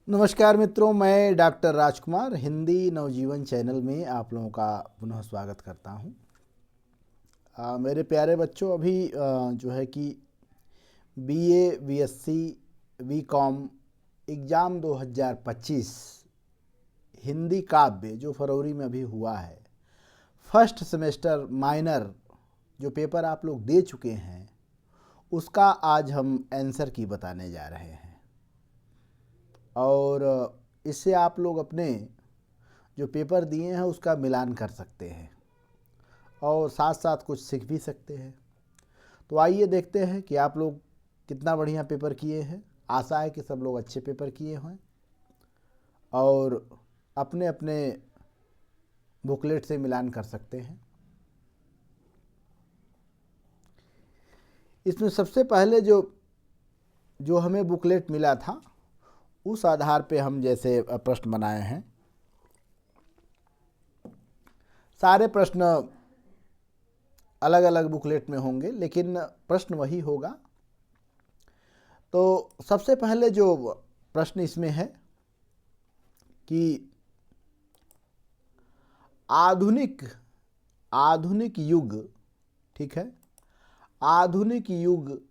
नमस्कार मित्रों, मैं डॉक्टर राजकुमार हिंदी नवजीवन चैनल में आप लोगों का पुनः स्वागत करता हूं। मेरे प्यारे बच्चों, अभी जो है कि BA, BSc, BCom exam 2025 Hindi काव्य जो फरवरी में अभी हुआ है, फर्स्ट सेमेस्टर माइनर जो पेपर आप लोग दे चुके हैं, उसका आज हम आंसर की बताने जा रहे हैं। और इससे आप लोग अपने जो पेपर दिए हैं उसका मिलान कर सकते हैं और साथ साथ कुछ सीख भी सकते हैं। तो आइए देखते हैं कि आप लोग कितना बढ़िया पेपर किए हैं। आशा है कि सब लोग अच्छे पेपर किए हैं और अपने अपने बुकलेट से मिलान कर सकते हैं। इसमें सबसे पहले जो हमें बुकलेट मिला था उस आधार पे हम जैसे प्रश्न बनाए हैं। सारे प्रश्न अलग अलग बुकलेट में होंगे लेकिन प्रश्न वही होगा। तो सबसे पहले जो प्रश्न इसमें है कि आधुनिक युग, ठीक है, आधुनिक युग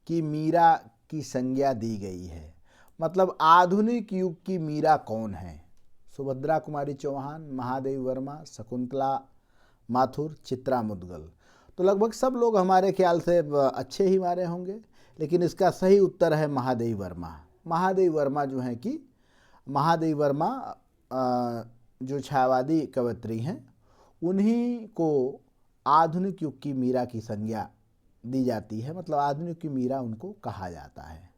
की मीरा की संज्ञा दी गई है। मतलब आधुनिक युग की मीरा कौन है? सुभद्रा कुमारी चौहान, महादेवी वर्मा, शकुंतला माथुर, चित्रा मुदगल। तो लगभग सब लोग हमारे ख्याल से अच्छे ही मारे होंगे, लेकिन इसका सही उत्तर है महादेवी वर्मा। महादेवी वर्मा जो है कि महादेवी वर्मा जो छायावादी कवयित्री हैं, उन्हीं को आधुनिक युग की मीरा की संज्ञा दी जाती है। मतलब आधुनिक की मीरा उनको कहा जाता है।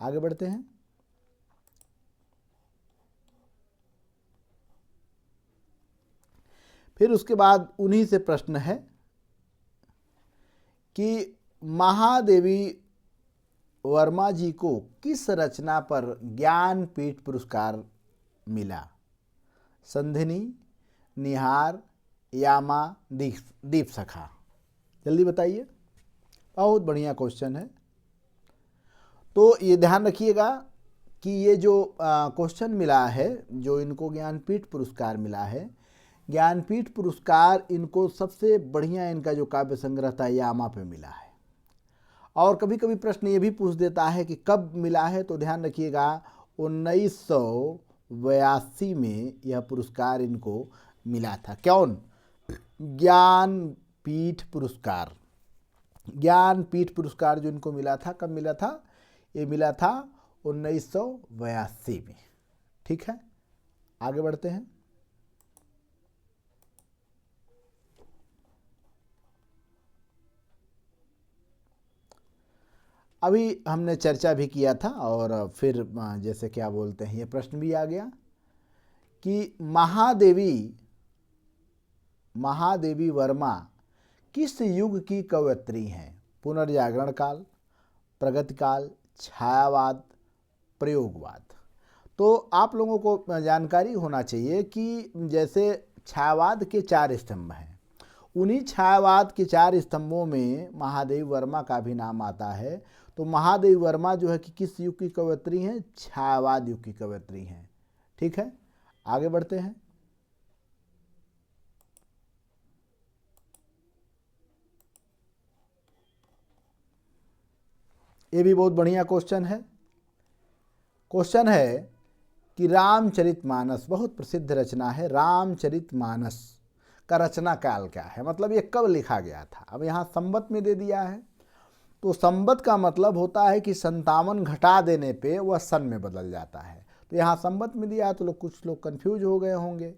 आगे बढ़ते हैं। फिर उसके बाद उन्हीं से प्रश्न है कि महादेवी वर्मा जी को किस रचना पर ज्ञानपीठ पुरस्कार मिला? संधिनी, निहार, यामा, दीप सखा। जल्दी बताइए। बहुत बढ़िया क्वेश्चन है। तो ये ध्यान रखिएगा कि ये जो क्वेश्चन मिला है, जो इनको ज्ञानपीठ पुरस्कार मिला है, ज्ञानपीठ पुरस्कार इनको सबसे बढ़िया इनका जो काव्य संग्रह था यामा पे मिला है। और कभी कभी प्रश्न ये भी पूछ देता है कि कब मिला है, तो ध्यान रखिएगा 1982 में यह पुरस्कार इनको मिला था। कौन? ज्ञानपीठ पुरस्कार। ज्ञानपीठ पुरस्कार जो इनको मिला था, कब मिला था? ये मिला था 1982 में। ठीक है, आगे बढ़ते हैं। अभी हमने चर्चा भी किया था और फिर जैसे क्या बोलते हैं, ये प्रश्न भी आ गया कि महादेवी वर्मा किस युग की कवयित्री हैं? पुनर्जागरण काल, प्रगति काल, छायावाद, प्रयोगवाद। तो आप लोगों को जानकारी होना चाहिए कि जैसे छायावाद के 4 स्तंभ हैं, उन्हीं छायावाद के 4 स्तंभों में महादेवी वर्मा का भी नाम आता है। तो महादेवी वर्मा जो है कि किस युग की कवयित्री हैं? छायावाद युग की कवयित्री हैं। ठीक है, आगे बढ़ते हैं। ये भी बहुत बढ़िया क्वेश्चन है। क्वेश्चन है कि रामचरितमानस बहुत प्रसिद्ध रचना है। रामचरितमानस का रचना काल क्या है? मतलब ये कब लिखा गया था? अब यहाँ संवत में दे दिया है, तो संवत का मतलब होता है कि 57 घटा देने पे वह सन में बदल जाता है। तो यहाँ संवत में दिया है तो कुछ लोग कंफ्यूज हो गए होंगे।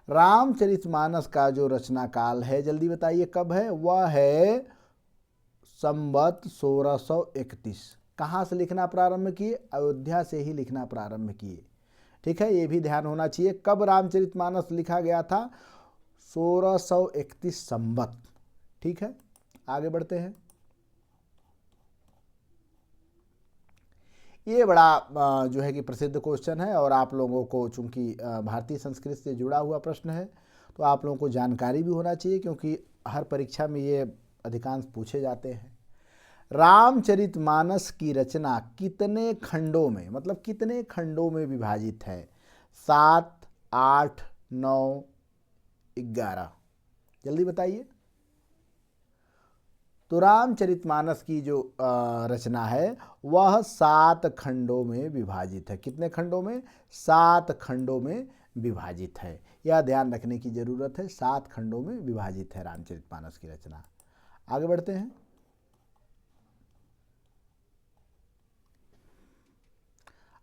रामचरितमानस का जो रचना काल है, जल्दी बताइए कब है? वह है संवत 1631। कहाँ से लिखना प्रारंभ किए? अयोध्या से ही लिखना प्रारंभ किए। ठीक है, ये भी ध्यान होना चाहिए। कब रामचरितमानस लिखा गया था? 1631 संवत। ठीक है, आगे बढ़ते हैं। ये बड़ा जो है कि प्रसिद्ध क्वेश्चन है और आप लोगों को चूंकि भारतीय संस्कृति से जुड़ा हुआ प्रश्न है तो आप लोगों को जानकारी भी होना चाहिए, क्योंकि हर परीक्षा में ये अधिकांश पूछे जाते हैं। रामचरितमानस की रचना कितने खंडों में, मतलब कितने खंडों में विभाजित है? 7, 8, 9, 11? जल्दी बताइए। तो रामचरितमानस की जो रचना है वह 7 खंडों में विभाजित है। कितने खंडों में? 7 खंडों में विभाजित है। यह ध्यान रखने की जरूरत है, 7 खंडों में विभाजित है रामचरितमानस की रचना। आगे बढ़ते हैं।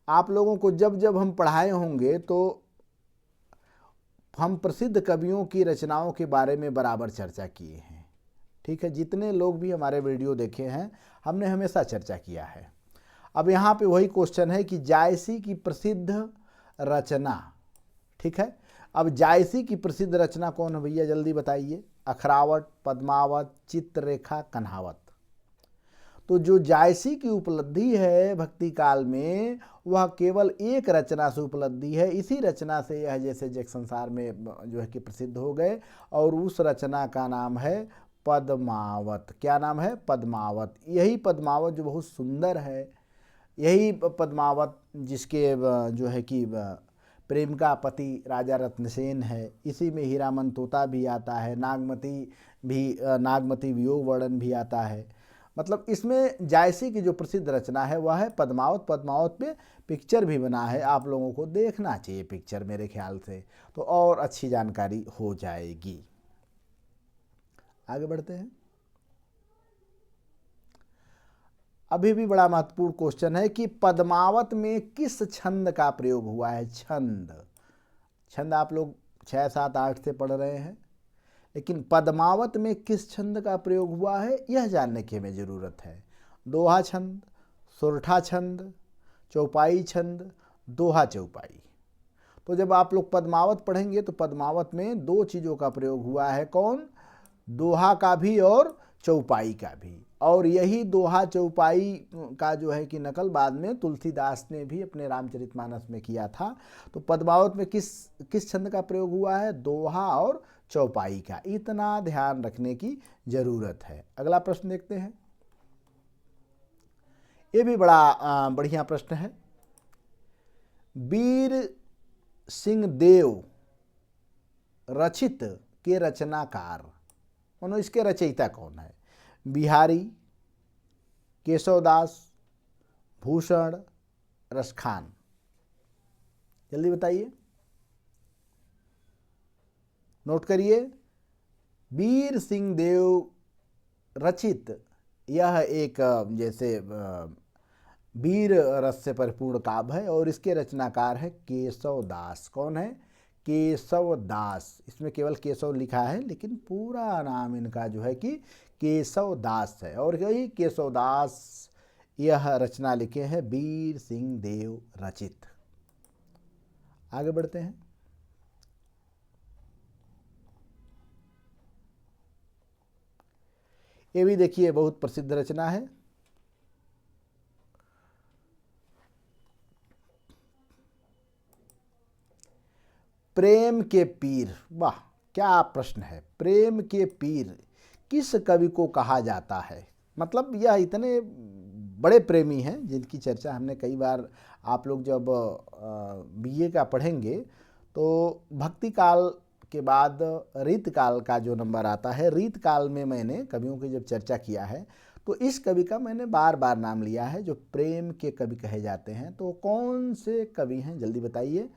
आप लोगों को जब जब हम पढ़ाए होंगे तो हम प्रसिद्ध कवियों की रचनाओं के बारे में बराबर चर्चा किए हैं। ठीक है, जितने लोग भी हमारे वीडियो देखे हैं हमने हमेशा चर्चा किया है। अब यहाँ पे वही क्वेश्चन है कि जायसी की प्रसिद्ध रचना, ठीक है, अब जायसी की प्रसिद्ध रचना कौन है भैया, जल्दी बताइए। अखरावत, पद्मावत, चित्ररेखा, कन्हावत। तो जो जायसी की उपलब्धि है भक्ति काल में वह केवल एक रचना से उपलब्धि है। इसी रचना से यह जैसे जग संसार में जो है कि प्रसिद्ध हो गए, और उस रचना का नाम है पद्मावत। क्या नाम है? पद्मावत। यही पद्मावत जो बहुत सुंदर है, यही पद्मावत जिसके जो है कि प्रेम का पति राजा रत्नसेन है, इसी में हीरामन तोता भी आता है, नागमती वियोग वर्णन भी आता है। मतलब इसमें जायसी की जो प्रसिद्ध रचना है वह है पद्मावत। पद्मावत पे पिक्चर भी बना है, आप लोगों को देखना चाहिए पिक्चर मेरे ख्याल से, तो और अच्छी जानकारी हो जाएगी। आगे बढ़ते हैं। अभी भी बड़ा महत्वपूर्ण क्वेश्चन है कि पद्मावत में किस छंद का प्रयोग हुआ है? छंद आप लोग 6, 7, 8 से पढ़ रहे हैं, लेकिन पद्मावत में किस छंद का प्रयोग हुआ है यह जानने की हमें ज़रूरत है। दोहा छंद, सोरठा छंद, चौपाई छंद, दोहा चौपाई। तो जब आप लोग पद्मावत पढ़ेंगे तो पद्मावत में 2 चीज़ों का प्रयोग हुआ है। कौन? दोहा का भी और चौपाई का भी। और यही दोहा चौपाई का जो है कि नकल बाद में तुलसीदास ने भी अपने रामचरितमानस में किया था। तो पद्मावत में किस छंद का प्रयोग हुआ है? दोहा और चौपाई का। इतना ध्यान रखने की जरूरत है। अगला प्रश्न देखते हैं। ये भी बड़ा बढ़िया प्रश्न है। वीर सिंह देव रचित के रचनाकार, मानो इसके रचयिता कौन है? बिहारी, केशवदास, भूषण, रसखान? जल्दी बताइए, नोट करिए। वीर सिंह देव रचित यह एक जैसे वीर रस से परिपूर्ण काव्य है, और इसके रचनाकार है केशवदास। कौन है? केशवदास। इसमें केवल केशव लिखा है, लेकिन पूरा नाम इनका जो है कि केशवदास है। और यही केशवदास यह रचना लिखे हैं, वीर सिंह देव रचित। आगे बढ़ते हैं। ये भी देखिए बहुत प्रसिद्ध रचना है। प्रेम के पीर। वाह, क्या प्रश्न है। प्रेम के पीर किस कवि को कहा जाता है? मतलब यह इतने बड़े प्रेमी हैं जिनकी चर्चा हमने कई बार, आप लोग जब बीए का पढ़ेंगे तो भक्ति काल के बाद रीत काल का जो नंबर आता है, रीत काल में मैंने कवियों की जब चर्चा किया है तो इस कवि का मैंने बार बार नाम लिया है जो प्रेम के कवि कहे जाते हैं। तो कौन से कवि हैं जल्दी बताइए?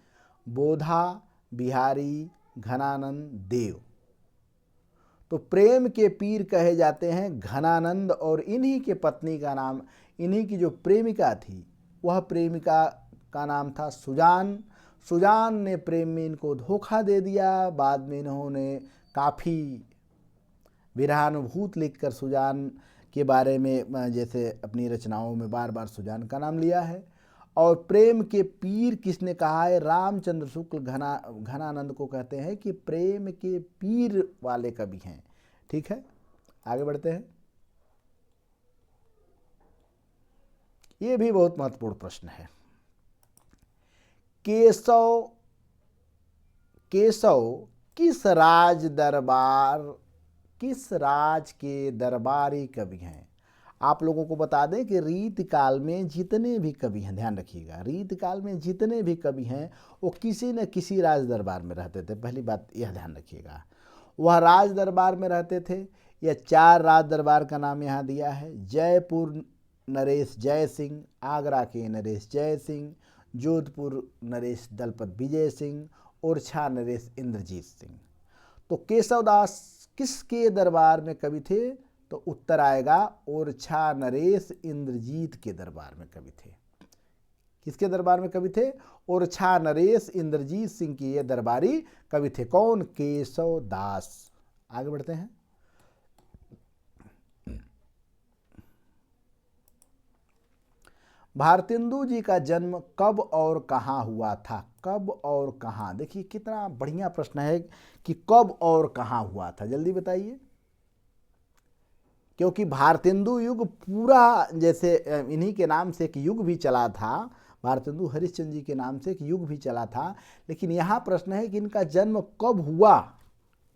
बोधा, बिहारी, घनानंद, देव। तो प्रेम के पीर कहे जाते हैं घनानंद, और इन्हीं के पत्नी का नाम, इन्हीं की जो प्रेमिका थी वह प्रेमिका का नाम था सुजान। सुजान ने प्रेम में इनको धोखा दे दिया। बाद में इन्होंने काफ़ी विरहानुभूत लिखकर सुजान के बारे में जैसे अपनी रचनाओं में बार बार सुजान का नाम लिया है। और प्रेम के पीर किसने कहा है? रामचंद्र शुक्ल घनानंद को कहते हैं कि प्रेम के पीर वाले कवि हैं। ठीक है, आगे बढ़ते हैं। ये भी बहुत महत्वपूर्ण प्रश्न है। केशव किस राज के दरबारी कवि हैं? आप लोगों को बता दें कि रीत काल में जितने भी कवि हैं, ध्यान रखिएगा, रीत काल में जितने भी कवि हैं वो किसी न किसी राज दरबार में रहते थे। पहली बात यह ध्यान रखिएगा, वह राज दरबार में रहते थे। यह 4 राज दरबार का नाम यहाँ दिया है। जयपुर नरेश जय सिंह, आगरा के नरेश जय सिंह, जोधपुर नरेश दलपत विजय सिंह, ओरछा नरेश इंद्रजीत सिंह। तो केशवदास किसके दरबार में कवि थे? तो उत्तर आएगा ओरछा नरेश इंद्रजीत के दरबार में कवि थे। किसके दरबार में कवि थे? ओरछा नरेश इंद्रजीत सिंह के ये दरबारी कवि थे। कौन? केशवदास। आगे बढ़ते हैं। भारतेंदु जी का जन्म कब और कहाँ हुआ था? कब और कहाँ? देखिए कितना बढ़िया प्रश्न है कि कब और कहाँ हुआ था, जल्दी बताइए। क्योंकि भारतेंदु युग पूरा, जैसे इन्हीं के नाम से एक युग भी चला था, भारतेंदु हरिश्चंद्र जी के नाम से एक युग भी चला था, लेकिन यहाँ प्रश्न है कि इनका जन्म कब हुआ।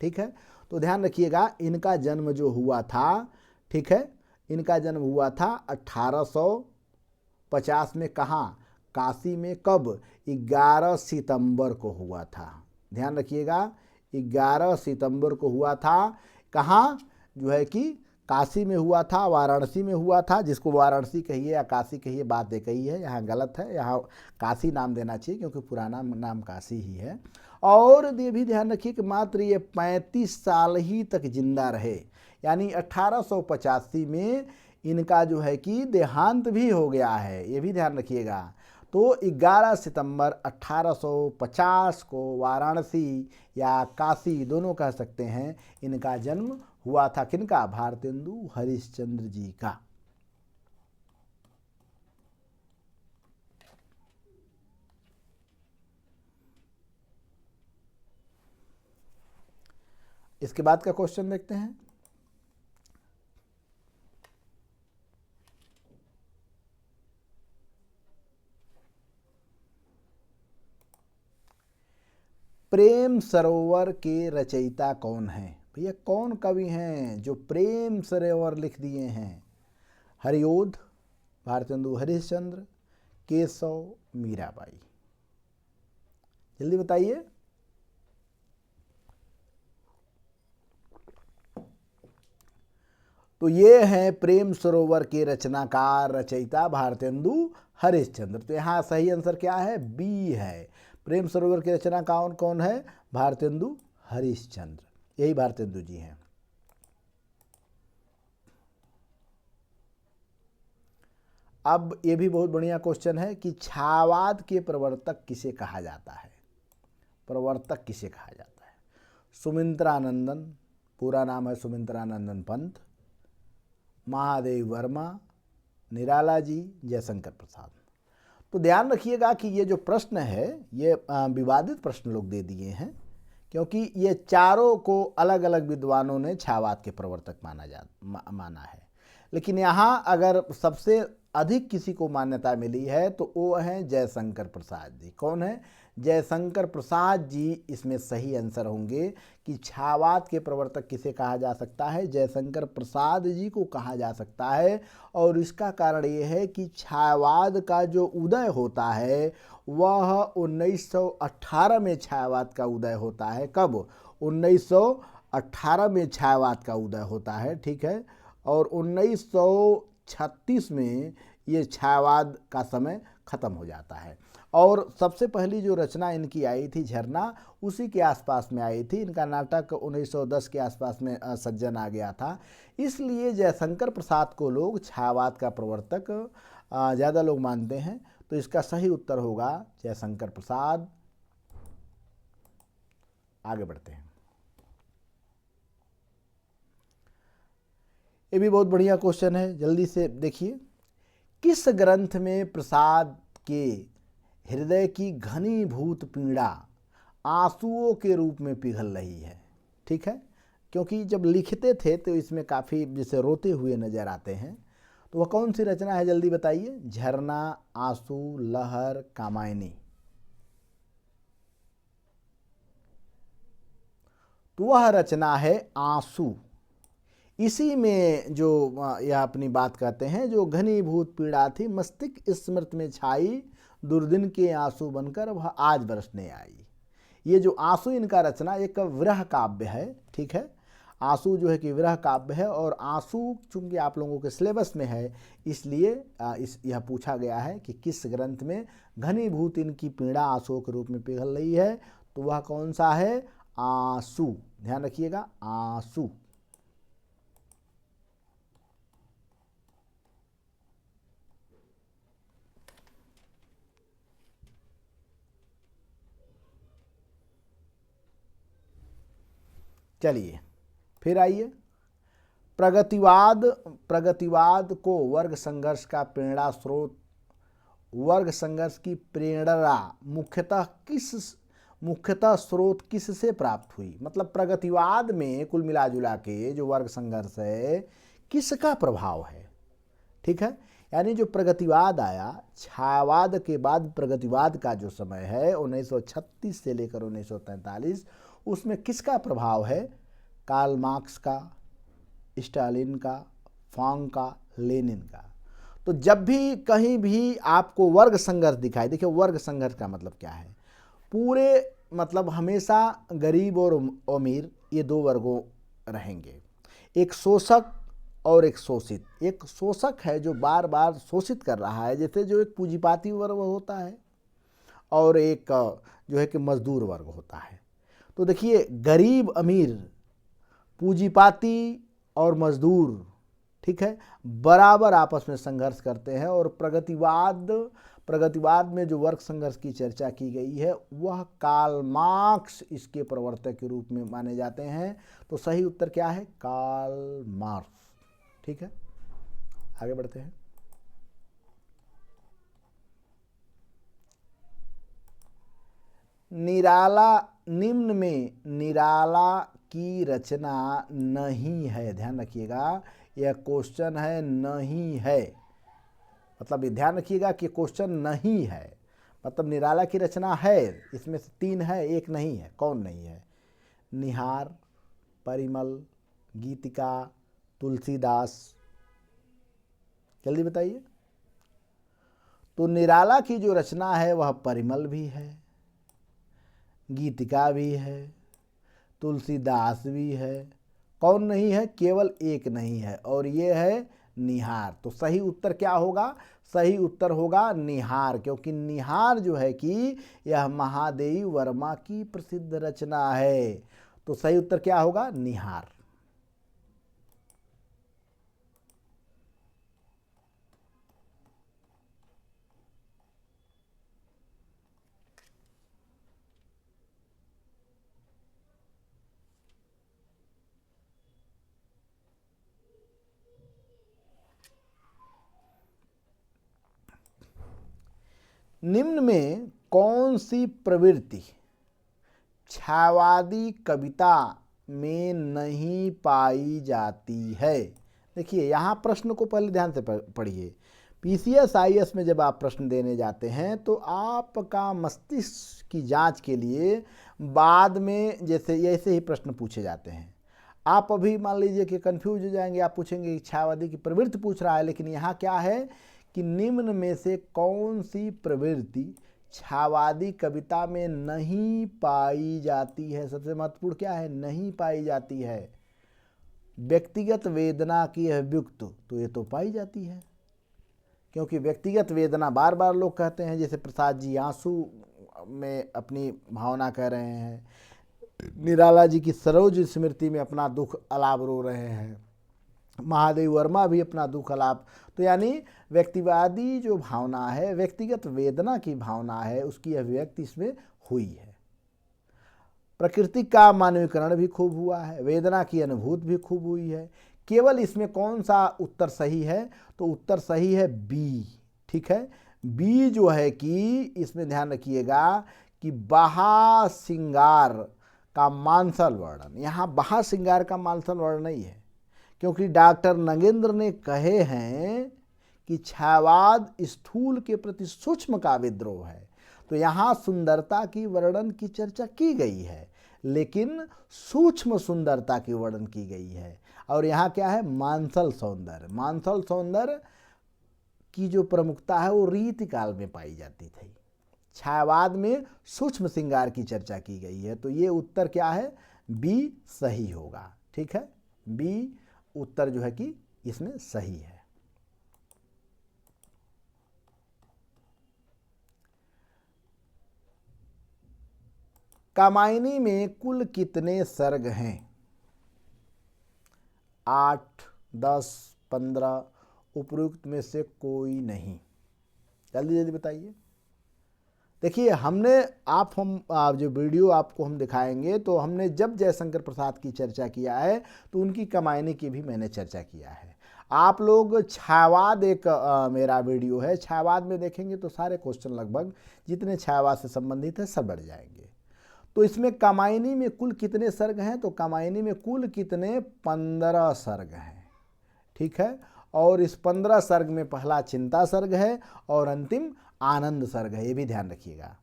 ठीक है, तो ध्यान रखिएगा, इनका जन्म जो हुआ था, ठीक है, इनका जन्म हुआ था 1850 में। कहाँ? काशी में। कब? 11 सितंबर को हुआ था। ध्यान रखिएगा, 11 सितंबर को हुआ था। कहाँ? जो है कि काशी में हुआ था, वाराणसी में हुआ था। जिसको वाराणसी कहिए या काशी कहिए, बात एक ही है, यहाँ गलत है, यहाँ काशी नाम देना चाहिए क्योंकि पुराना नाम काशी ही है। और ये भी ध्यान रखिए कि मात्र ये 35 साल ही तक जिंदा रहे, यानी 1885 में इनका जो है कि देहांत भी हो गया है, ये भी ध्यान रखिएगा। तो 11 सितंबर 1850 को वाराणसी या काशी दोनों कह सकते हैं, इनका जन्म हुआ था। किनका? भारतेंदु हरिश्चंद्र जी का। इसके बाद का क्वेश्चन देखते हैं। प्रेम सरोवर के रचयिता कौन है? भैया कौन कवि हैं जो प्रेम सरोवर लिख दिए हैं? हरिओध, भारतेंदु हरिश्चंद्र, केशव, मीराबाई। जल्दी बताइए। तो ये हैं प्रेम सरोवर के रचनाकार, रचयिता भारतेंदु हरिश्चंद्र। तो यहाँ सही आंसर क्या है? बी है। प्रेम सरोवर की रचना कौन कौन है? भारतेंदु हरिश्चंद्र, यही भारतेंदु जी हैं। अब ये भी बहुत बढ़िया क्वेश्चन है कि छायावाद के प्रवर्तक किसे कहा जाता है? प्रवर्तक किसे कहा जाता है? सुमित्रानंदन, पूरा नाम है सुमित्रानंदन पंत, महादेव वर्मा, निराला जी, जयशंकर प्रसाद। तो ध्यान रखिएगा कि ये जो प्रश्न है ये विवादित प्रश्न लोग दे दिए हैं, क्योंकि ये चारों को अलग अलग विद्वानों ने छायावाद के प्रवर्तक माना है। लेकिन यहाँ अगर सबसे अधिक किसी को मान्यता मिली है तो वो हैं जयशंकर प्रसाद जी। कौन है? जयशंकर प्रसाद जी इसमें सही आंसर होंगे कि छायावाद के प्रवर्तक किसे कहा जा सकता है? जयशंकर प्रसाद जी को कहा जा सकता है। और इसका कारण ये है कि छायावाद का जो उदय होता है वह 1918 में छायावाद का उदय होता है। कब? 1918 में छायावाद का उदय होता है, ठीक है। और 1936 में ये छायावाद का समय खत्म हो जाता है। और सबसे पहली जो रचना इनकी आई थी झरना, उसी के आसपास में आई थी। इनका नाटक 1910 के आसपास में सज्जन आ गया था। इसलिए जयशंकर प्रसाद को लोग छायावाद का प्रवर्तक ज़्यादा लोग मानते हैं। तो इसका सही उत्तर होगा जयशंकर प्रसाद। आगे बढ़ते हैं। ये भी बहुत बढ़िया क्वेश्चन है, जल्दी से देखिए। किस ग्रंथ में प्रसाद के हृदय की घनीभूत पीड़ा आंसुओं के रूप में पिघल रही है? ठीक है, क्योंकि जब लिखते थे तो इसमें काफ़ी जैसे रोते हुए नजर आते हैं। तो वह कौन सी रचना है, जल्दी बताइए। झरना, आंसू, लहर, कामायनी। तो वह रचना है आंसू। इसी में जो यह अपनी बात कहते हैं, जो घनीभूत पीड़ा थी मस्तिष्क स्मृति में छाई, दुर्दिन के आंसू बनकर वह आज बरसने आई। ये जो आंसू इनका रचना एक विरह काव्य है, ठीक है। आंसू जो है कि विरह काव्य है, और आंसू चूंकि आप लोगों के सिलेबस में है इसलिए यह पूछा गया है कि किस ग्रंथ में घनीभूत इनकी पीड़ा आंसुओं के रूप में पिघल रही है, तो वह कौन सा है? आंसू। ध्यान रखिएगा, आंसू। चलिए फिर आइए, प्रगतिवाद को वर्ग संघर्ष का प्रेरणा स्रोत, वर्ग संघर्ष की प्रेरणा मुख्यतः स्रोत किससे प्राप्त हुई? मतलब प्रगतिवाद में कुल मिलाजुला के जो वर्ग संघर्ष है किसका प्रभाव है, ठीक है। यानी जो प्रगतिवाद आया, छायावाद के बाद प्रगतिवाद का जो समय है 1936 से लेकर 1943, उसमें किसका प्रभाव है? कार्ल मार्क्स का, स्टालिन का, फॉन्ग का, लेनिन का। तो जब भी कहीं भी आपको वर्ग संघर्ष दिखाई, देखिए वर्ग संघर्ष का मतलब क्या है? पूरे मतलब हमेशा गरीब और अमीर ये दो वर्गों रहेंगे, एक शोषक और एक शोषित। एक शोषक है जो बार बार शोषित कर रहा है, जैसे जो एक पूंजीपाती वर्ग होता है, और एक जो है कि मजदूर वर्ग होता है। तो देखिए गरीब अमीर, पूंजीपाती और मजदूर, ठीक है, बराबर आपस में संघर्ष करते हैं। और प्रगतिवाद में जो वर्ग संघर्ष की चर्चा की गई है वह कार्ल मार्क्स इसके प्रवर्तक के रूप में माने जाते हैं। तो सही उत्तर क्या है? कार्ल मार्क्स, ठीक है। आगे बढ़ते हैं। निम्न में निराला की रचना नहीं है। ध्यान रखिएगा, यह क्वेश्चन है, नहीं है। मतलब ध्यान रखिएगा कि क्वेश्चन नहीं है, मतलब निराला की रचना है, इसमें से 3 है, एक नहीं है। कौन नहीं है? निहार, परिमल, गीतिका, तुलसीदास। जल्दी बताइए। तो निराला की जो रचना है वह परिमल भी है, गीतिका भी है, तुलसीदास भी है। कौन नहीं है? केवल एक नहीं है, और ये है निहार। तो सही उत्तर क्या होगा? सही उत्तर होगा निहार, क्योंकि निहार जो है कि यह महादेवी वर्मा की प्रसिद्ध रचना है। तो सही उत्तर क्या होगा? निहार। निम्न में कौन सी प्रवृत्ति छायावादी कविता में नहीं पाई जाती है? देखिए यहाँ प्रश्न को पहले ध्यान से पढ़िए। पीसीएस आईएएस में जब आप प्रश्न देने जाते हैं तो आपका मस्तिष्क की जांच के लिए बाद में जैसे ऐसे ही प्रश्न पूछे जाते हैं। आप अभी मान लीजिए कि कंफ्यूज हो जाएंगे, आप पूछेंगे छायावादी की प्रवृत्ति पूछ रहा है, लेकिन यहाँ क्या है कि निम्न में से कौन सी प्रवृत्ति छायावादी कविता में नहीं पाई जाती है? सबसे महत्वपूर्ण क्या है? नहीं पाई जाती है। व्यक्तिगत वेदना की अभिव्यक्ति, तो ये तो पाई जाती है, क्योंकि व्यक्तिगत वेदना बार बार लोग कहते हैं, जैसे प्रसाद जी आंसू में अपनी भावना कह रहे हैं, निराला जी की सरोज स्मृति में अपना दुख अलाप रो रहे हैं, महादेवी वर्मा भी अपना दुख अलाप। तो यानी व्यक्तिवादी जो भावना है, व्यक्तिगत वेदना की भावना है, उसकी अभिव्यक्ति इसमें हुई है। प्रकृति का मानवीकरण भी खूब हुआ है, वेदना की अनुभूति भी खूब हुई है। केवल इसमें कौन सा उत्तर सही है? तो उत्तर सही है बी, ठीक है। बी जो है कि इसमें ध्यान रखिएगा कि बहा सिंगार का मानसल वर्णन, यहाँ बहा सिंगार का मानसल वर्णन नहीं है, क्योंकि डॉक्टर नगेंद्र ने कहे हैं कि छायावाद स्थूल के प्रति सूक्ष्म का विद्रोह है। तो यहाँ सुंदरता की वर्णन की चर्चा की गई है, लेकिन सूक्ष्म सुंदरता की वर्णन की गई है। और यहाँ क्या है, मांसल सौंदर्य। मांसल सौंदर्य की जो प्रमुखता है वो रीतिकाल में पाई जाती थी। छायावाद में सूक्ष्म श्रृंगार की चर्चा की गई है। तो ये उत्तर क्या है, बी सही होगा। ठीक है, बी उत्तर जो है कि इसमें सही है। कामायनी में कुल कितने सर्ग हैं? 8, 10, 15, उपयुक्त में से कोई नहीं। जल्दी जल्दी बताइए। देखिए, हमने आप जो वीडियो आपको हम दिखाएंगे तो हमने जब जयशंकर प्रसाद की चर्चा किया है तो उनकी कामायनी की भी मैंने चर्चा किया है। आप लोग छायावाद एक मेरा वीडियो है, छायावाद में देखेंगे तो सारे क्वेश्चन लगभग जितने छायावाद से संबंधित है सब बढ़ जाएंगे। तो इसमें कामायनी में कुल कितने सर्ग हैं? तो कामायनी में कुल कितने 15 सर्ग हैं। ठीक है, और इस 15 सर्ग में पहला चिंता सर्ग है और अंतिम आनंद सर्ग है। ये भी ध्यान रखिएगा,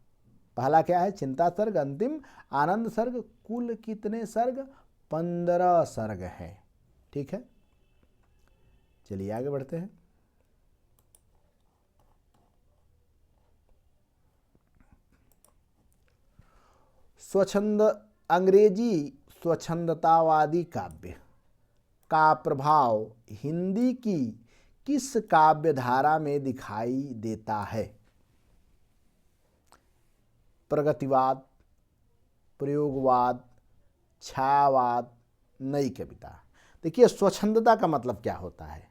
पहला क्या है, चिंता सर्ग, अंतिम आनंद सर्ग। कुल कितने सर्ग? 15 सर्ग हैं। ठीक है, चलिए आगे बढ़ते हैं। स्वच्छंद अंग्रेजी स्वच्छंदतावादी काव्य का प्रभाव हिंदी की किस काव्य धारा में दिखाई देता है? प्रगतिवाद, प्रयोगवाद, छायावाद, नई कविता। देखिए, स्वच्छंदता का मतलब क्या होता है?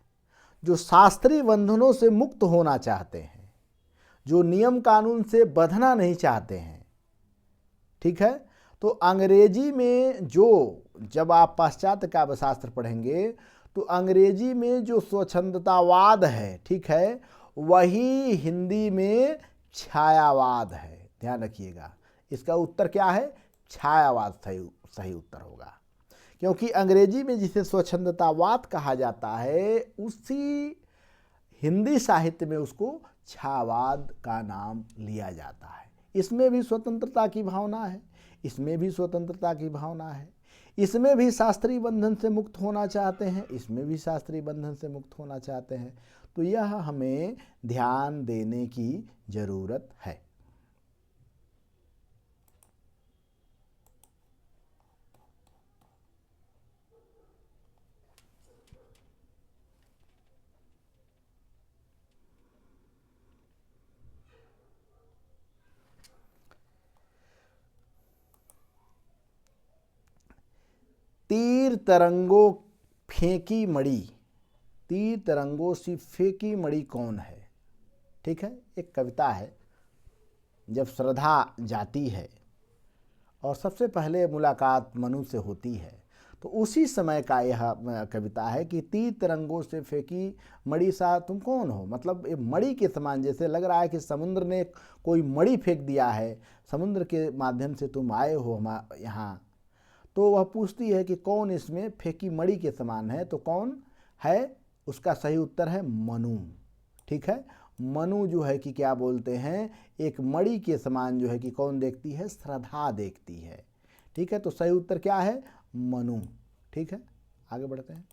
जो शास्त्रीय बंधनों से मुक्त होना चाहते हैं, जो नियम कानून से बंधना नहीं चाहते हैं। ठीक है, तो अंग्रेजी में जब आप पाश्चात्य काव्य शास्त्र पढ़ेंगे तो अंग्रेजी में जो स्वच्छंदतावाद है, ठीक है, वही हिंदी में छायावाद है। ध्यान रखिएगा, इसका उत्तर क्या है, छायावाद सही उत्तर होगा। क्योंकि अंग्रेजी में जिसे स्वच्छंदतावाद कहा जाता है, उसी हिंदी साहित्य में उसको छायावाद का नाम लिया जाता है। इसमें भी स्वतंत्रता की भावना है, इसमें भी स्वतंत्रता की भावना है, इसमें भी शास्त्रीय बंधन से मुक्त होना चाहते हैं, इसमें भी शास्त्रीय बंधन से मुक्त होना चाहते हैं। तो यह हमें ध्यान देने की जरूरत है। तीर तरंगों फेंकी मणि, तीर तरंगों सी फेंकी मणि कौन है? ठीक है, एक कविता है। जब श्रद्धा जाती है और सबसे पहले मुलाकात मनु से होती है, तो उसी समय का यह कविता है कि तीर तरंगों से फेंकी मणि सा तुम कौन हो। मतलब ये मणि के समान, जैसे लग रहा है कि समुद्र ने कोई मणि फेंक दिया है, समुद्र के माध्यम से तुम आए हो हम यहाँ। तो वह पूछती है कि कौन इसमें फेंकी मणि के समान है, तो कौन है? उसका सही उत्तर है मनु। ठीक है, मनु जो है कि क्या बोलते हैं, एक मणि के समान जो है कि कौन देखती है, श्रद्धा देखती है। ठीक है, तो सही उत्तर क्या है, मनु। ठीक है, आगे बढ़ते हैं।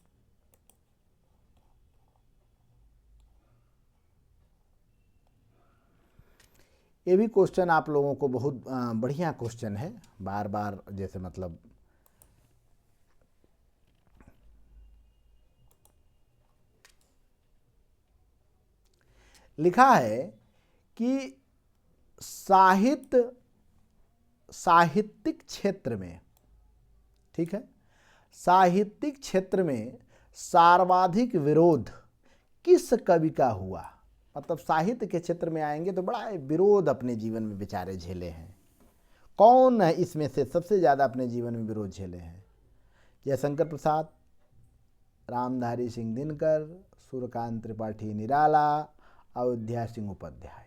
ये भी क्वेश्चन आप लोगों को बहुत बढ़िया क्वेश्चन है, बार बार जैसे मतलब लिखा है कि साहित्यिक क्षेत्र में, ठीक है, साहित्यिक क्षेत्र में सर्वाधिक विरोध किस कवि का हुआ? मतलब साहित्य के क्षेत्र में आएंगे तो बड़ा विरोध अपने जीवन में बेचारे झेले हैं। कौन है इसमें से सबसे ज़्यादा अपने जीवन में विरोध झेले हैं? जयशंकर प्रसाद, रामधारी सिंह दिनकर, सूर्यकांत त्रिपाठी निराला, अयोध्या सिंह उपाध्याय।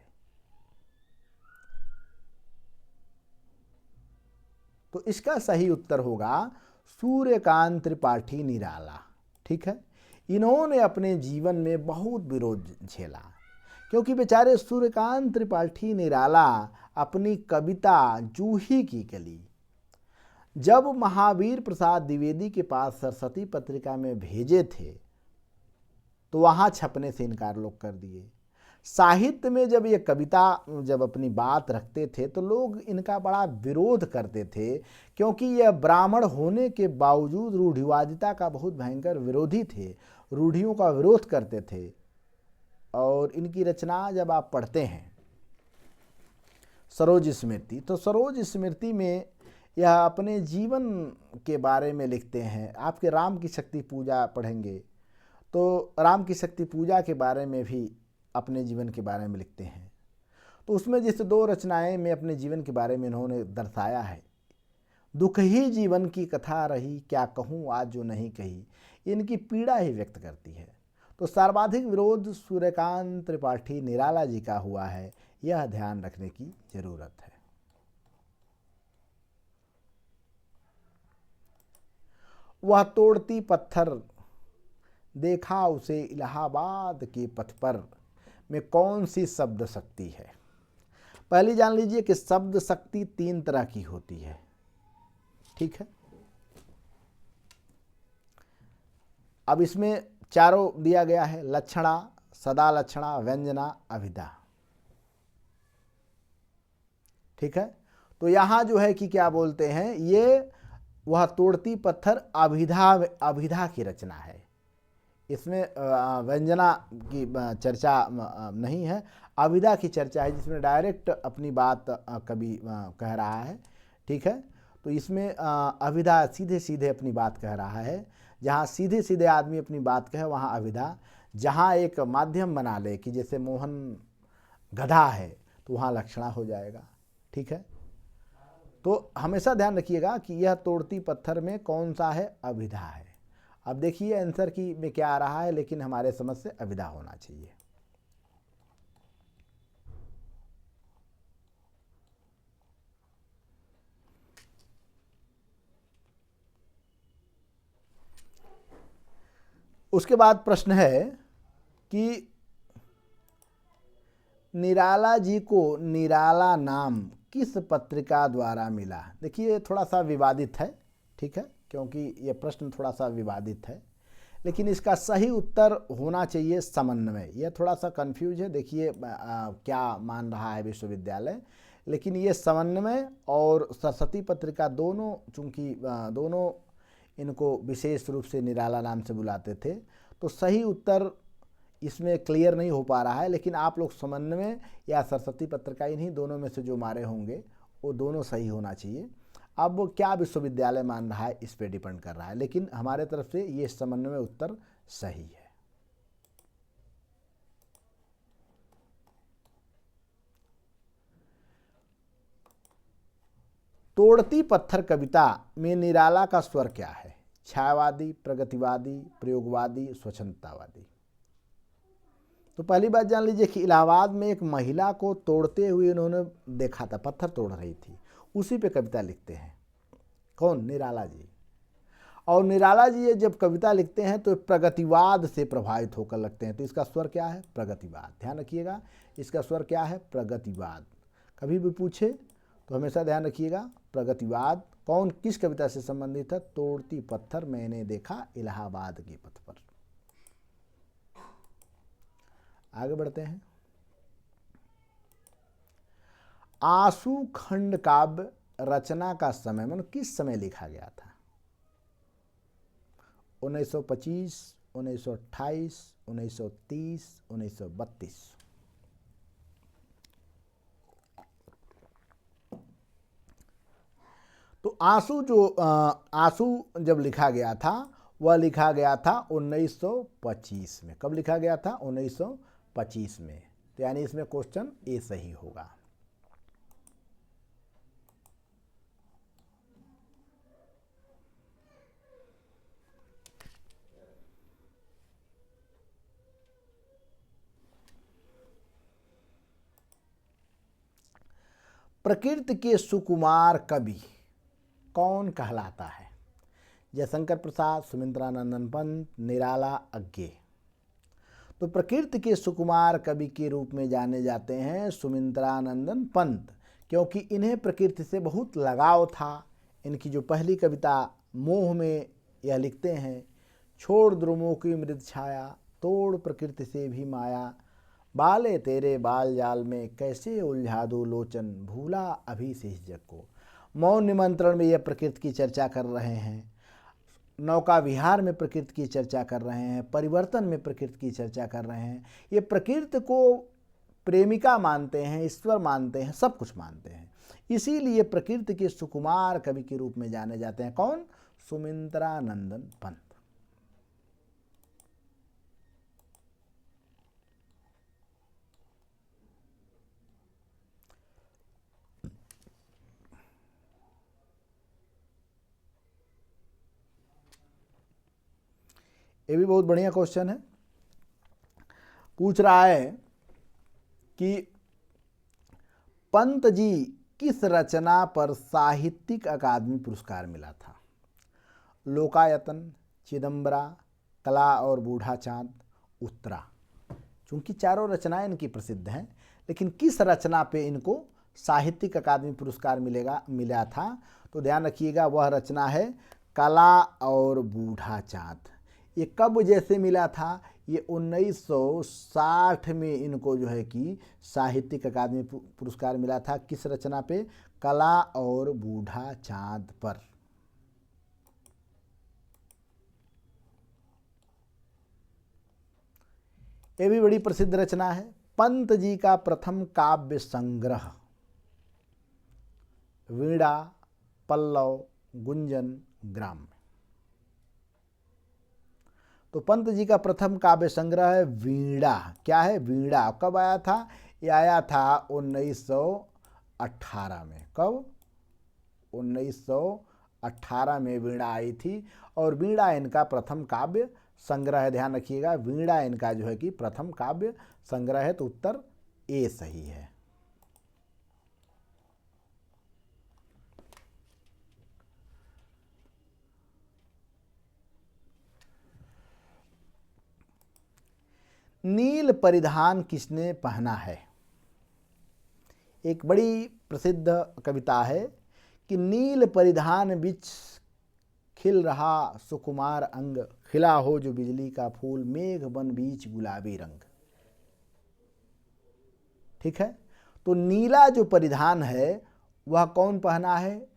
तो इसका सही उत्तर होगा सूर्यकांत त्रिपाठी निराला। ठीक है, इन्होंने अपने जीवन में बहुत विरोध झेला, क्योंकि बेचारे सूर्यकांत त्रिपाठी निराला अपनी कविता जूही की कली, जब महावीर प्रसाद द्विवेदी के पास सरस्वती पत्रिका में भेजे थे तो वहाँ छपने से इनकार लोग कर दिए। साहित्य में जब ये कविता जब अपनी बात रखते थे तो लोग इनका बड़ा विरोध करते थे, क्योंकि यह ब्राह्मण होने के बावजूद रूढ़िवादिता का बहुत भयंकर विरोधी थे, रूढ़ियों का विरोध करते थे। और इनकी रचना जब आप पढ़ते हैं सरोज स्मृति, तो सरोज स्मृति में यह अपने जीवन के बारे में लिखते हैं। आपके राम की शक्ति पूजा पढ़ेंगे तो राम की शक्ति पूजा के बारे में भी अपने जीवन के बारे में लिखते हैं। तो उसमें जैसे 2 रचनाएं में अपने जीवन के बारे में इन्होंने दर्शाया है। दुख ही जीवन की कथा रही, क्या कहूँ आज जो नहीं कही, इनकी पीड़ा ही व्यक्त करती है। तो सर्वाधिक विरोध सूर्यकांत त्रिपाठी निराला जी का हुआ है, यह ध्यान रखने की जरूरत है। वह तोड़ती पत्थर देखा उसे इलाहाबाद के पथ पर, में कौन सी शब्द शक्ति है। पहली जान लीजिए कि शब्द शक्ति 3 तरह की होती है, ठीक है। अब इसमें चारों दिया गया है, लक्षणा, सदा लक्षणा, व्यंजना, अभिधा, ठीक है। तो यहां जो है कि क्या बोलते हैं, ये वह तोड़ती पत्थर अभिधा की रचना है। इसमें व्यंजना की चर्चा नहीं है, अभिधा की चर्चा है, जिसमें डायरेक्ट अपनी बात कवि कह रहा है, ठीक है। तो इसमें अभिधा सीधे सीधे अपनी बात कह रहा है। जहाँ सीधे सीधे आदमी अपनी बात कहे वहाँ अभिधा। जहाँ एक माध्यम बना ले कि जैसे मोहन गधा है तो वहाँ लक्षणा हो जाएगा, ठीक है। तो हमेशा ध्यान रखिएगा कि यह तोड़ती पत्थर में कौन सा है, अभिधा है। अब देखिए आंसर की में क्या आ रहा है, लेकिन हमारे समझ से अभिधा होना चाहिए। उसके बाद प्रश्न है कि निराला जी को निराला नाम किस पत्रिका द्वारा मिला। देखिए थोड़ा सा विवादित है, ठीक है, क्योंकि ये प्रश्न थोड़ा सा विवादित है, लेकिन इसका सही उत्तर होना चाहिए समन्वय। यह थोड़ा सा कंफ्यूज है, देखिए क्या मान रहा है विश्वविद्यालय, लेकिन ये समन्वय और सरस्वती पत्रिका दोनों, चूंकि दोनों इनको विशेष रूप से निराला नाम से बुलाते थे, तो सही उत्तर इसमें क्लियर नहीं हो पा रहा है। लेकिन आप लोग समन्वय या सरस्वती पत्रिका, इन्हीं दोनों में से जो मारे होंगे वो दोनों सही होना चाहिए। अब क्या विश्वविद्यालय मान रहा है इस पे डिपेंड कर रहा है, लेकिन हमारे तरफ से ये समन्वय उत्तर सही है। तोड़ती पत्थर कविता में निराला का स्वर क्या है, छायावादी, प्रगतिवादी, प्रयोगवादी, स्वच्छंदतावादी। तो पहली बात जान लीजिए कि इलाहाबाद में एक महिला को तोड़ते हुए इन्होंने देखा था, पत्थर तोड़ रही थी, उसी पे कविता लिखते हैं। कौन, निराला जी। और निराला जी ये जब कविता लिखते हैं तो प्रगतिवाद से प्रभावित होकर लगते हैं। तो इसका स्वर क्या है, प्रगतिवाद। ध्यान रखिएगा, इसका स्वर क्या है, प्रगतिवाद। कभी भी पूछे तो हमेशा ध्यान रखिएगा प्रगतिवाद। कौन, किस कविता से संबंधित है, तोड़ती पत्थर मैंने देखा इलाहाबाद के पथ पर। आगे बढ़ते हैं। आंसू खंड काव्य रचना का समय, मतलब किस समय लिखा गया था, 1925, 1928, 1930, 1932। तो आंसू जब लिखा गया था वह लिखा गया था 1925 में। कब लिखा गया था, 1925 में। तो यानी इसमें क्वेश्चन ए सही होगा। प्रकृति के सुकुमार कवि कौन कहलाता है, जयशंकर प्रसाद, सुमित्रानंदन पंत, निराला, अज्ञे। तो प्रकृति के सुकुमार कवि के रूप में जाने जाते हैं सुमित्रानंदन पंत, क्योंकि इन्हें प्रकृति से बहुत लगाव था, इनकी जो पहली कविता मोह में यह लिखते हैं, छोड़ द्रुमों की मृद छाया, तोड़ प्रकृति से भी माया, बाले तेरे बाल जाल में कैसे उलझा दो लोचन, भूला अभी से इस जग को। मौन निमंत्रण में यह प्रकृति की चर्चा कर रहे हैं, नौका विहार में प्रकृति की चर्चा कर रहे हैं, परिवर्तन में प्रकृति की चर्चा कर रहे हैं। ये प्रकृति को प्रेमिका मानते हैं, ईश्वर मानते हैं, सब कुछ मानते हैं। इसीलिए प्रकृति के सुकुमार कवि के रूप में जाने जाते हैं। कौन? सुमित्रानंदन पंत। ये भी बहुत बढ़िया क्वेश्चन है। पूछ रहा है कि पंत जी किस रचना पर साहित्यिक अकादमी पुरस्कार मिला था? लोकायतन, चिदंबरा, कला और बूढ़ा चांद, उत्तरा। चूंकि चारों रचनाएं इनकी प्रसिद्ध हैं, लेकिन किस रचना पे इनको साहित्यिक अकादमी पुरस्कार मिला था? तो ध्यान रखिएगा, वह रचना है कला और बूढ़ा चांद। ये कब जैसे मिला था? ये 1960 में इनको जो है कि साहित्यिक अकादमी पुरस्कार मिला था। किस रचना पे? कला और बूढ़ा चांद पर। ये भी बड़ी प्रसिद्ध रचना है। पंत जी का प्रथम काव्य संग्रह वीणा, पल्लव, गुंजन, ग्राम। तो पंत जी का प्रथम काव्य संग्रह है वीणा। क्या है? वीणा। कब आया था? ये आया था 1918 में। कब? 1918 में वीणा आई थी, और वीणा इनका प्रथम काव्य संग्रह है। ध्यान रखिएगा, वीणा इनका जो है कि प्रथम काव्य संग्रह है। तो उत्तर ए सही है। नील परिधान किसने पहना है? एक बड़ी प्रसिद्ध कविता है कि नील परिधान बिच खिल रहा सुकुमार अंग, खिला हो जो बिजली का फूल, मेघ बन बीच गुलाबी रंग। ठीक है। तो नीला जो परिधान है वह कौन पहना है?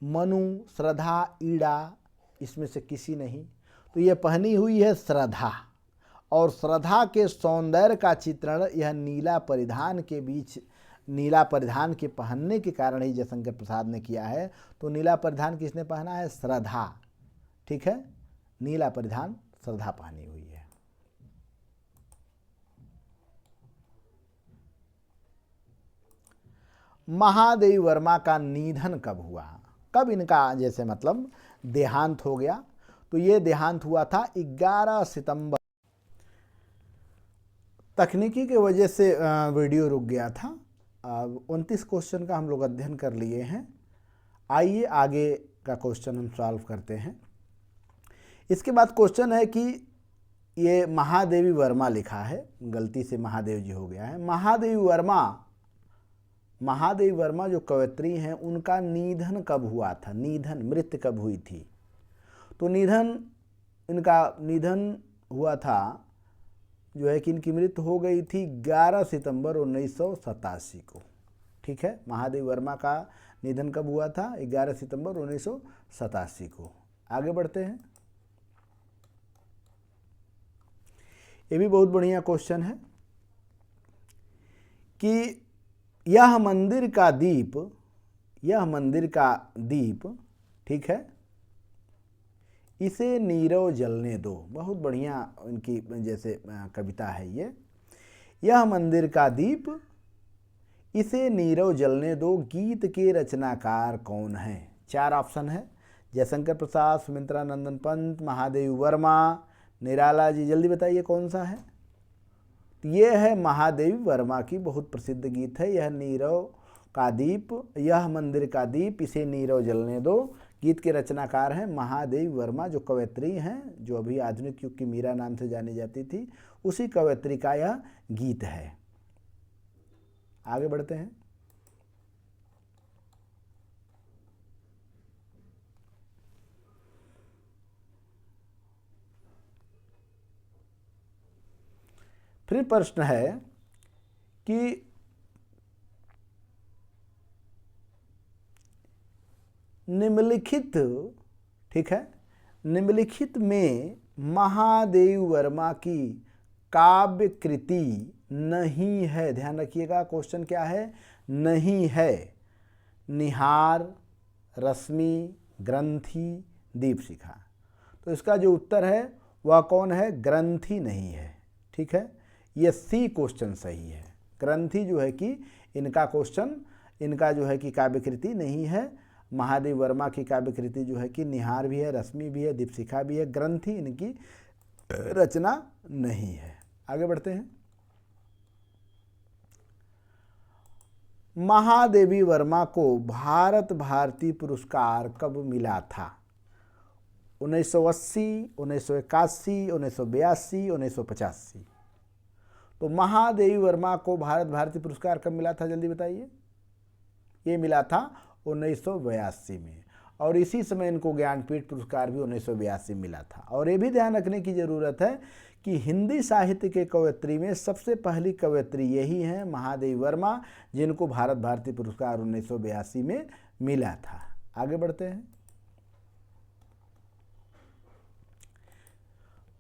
मनु, श्रद्धा, ईड़ा, इसमें से किसी नहीं। तो यह पहनी हुई है श्रद्धा, और श्रद्धा के सौंदर्य का चित्रण यह नीला परिधान के बीच, नीला परिधान के पहनने के कारण ही जयशंकर प्रसाद ने किया है। तो नीला परिधान किसने पहना है? श्रद्धा। ठीक है, नीला परिधान श्रद्धा पहनी हुई है। महादेवी वर्मा का निधन कब हुआ? कब इनका जैसे मतलब देहांत हो गया? तो ये देहांत हुआ था 11 सितंबर। तकनीकी की वजह से वीडियो रुक गया था। 29 क्वेश्चन का हम लोग अध्ययन कर लिए हैं। आइए आगे का क्वेश्चन हम सॉल्व करते हैं। इसके बाद क्वेश्चन है कि ये महादेवी वर्मा लिखा है, गलती से महादेव जी हो गया है। महादेवी वर्मा जो कवयित्री हैं, उनका निधन कब हुआ था? निधन, मृत्यु कब हुई थी? तो इनका निधन हुआ था, जो है कि इनकी मृत्यु हो गई थी 11 सितंबर 1987 को। ठीक है, महादेवी वर्मा का निधन कब हुआ था? 11 सितंबर 1987 को। आगे बढ़ते हैं। ये भी बहुत बढ़िया क्वेश्चन है कि यह मंदिर का दीप, ठीक है, इसे नीरव जलने दो। बहुत बढ़िया इनकी जैसे कविता है ये। यह मंदिर का दीप, इसे नीरव जलने दो, गीत के रचनाकार कौन है? 4 ऑप्शन है, जयशंकर प्रसाद, सुमित्रानंदन पंत, महादेवी वर्मा, निराला जी। जल्दी बताइए कौन सा है? ये है महादेवी वर्मा की बहुत प्रसिद्ध गीत है, यह नीरव का दीप, यह मंदिर का दीप, इसे नीरव जलने दो। गीत के रचनाकार हैं महादेवी वर्मा, जो कवयित्री हैं, जो अभी आधुनिक युग की मीरा नाम से जानी जाती थी, उसी कवयित्री का यह गीत है। आगे बढ़ते हैं। फिर प्रश्न है कि निम्नलिखित, ठीक है, निम्नलिखित में महादेव वर्मा की काव्य कृति नहीं है। ध्यान रखिएगा, क्वेश्चन क्या है, नहीं है। निहार, रश्मि, ग्रंथि, दीपशिखा। तो इसका जो उत्तर है वह कौन है, ग्रंथि नहीं है। ठीक है, ये सी क्वेश्चन सही है। ग्रंथि जो है कि इनका क्वेश्चन, इनका जो है कि काव्यकृति नहीं है। महादेव वर्मा की काव्यकृति जो है कि निहार भी है, रश्मि भी है, दीपशिखा भी है, ग्रंथि इनकी रचना नहीं है। आगे बढ़ते हैं। महादेवी वर्मा को भारत भारती पुरस्कार कब मिला था? 1980, 1981, 1982, 1985। तो महादेवी वर्मा को भारत भारती पुरस्कार कब मिला था, जल्दी बताइए। ये मिला था 1982 में, और इसी समय इनको ज्ञानपीठ पुरस्कार भी 1982 मिला था। और ये भी ध्यान रखने की ज़रूरत है कि हिंदी साहित्य के कवयित्री में सबसे पहली कवयित्री यही हैं, महादेवी वर्मा, जिनको भारत भारती पुरस्कार 1982 में मिला था। आगे बढ़ते हैं।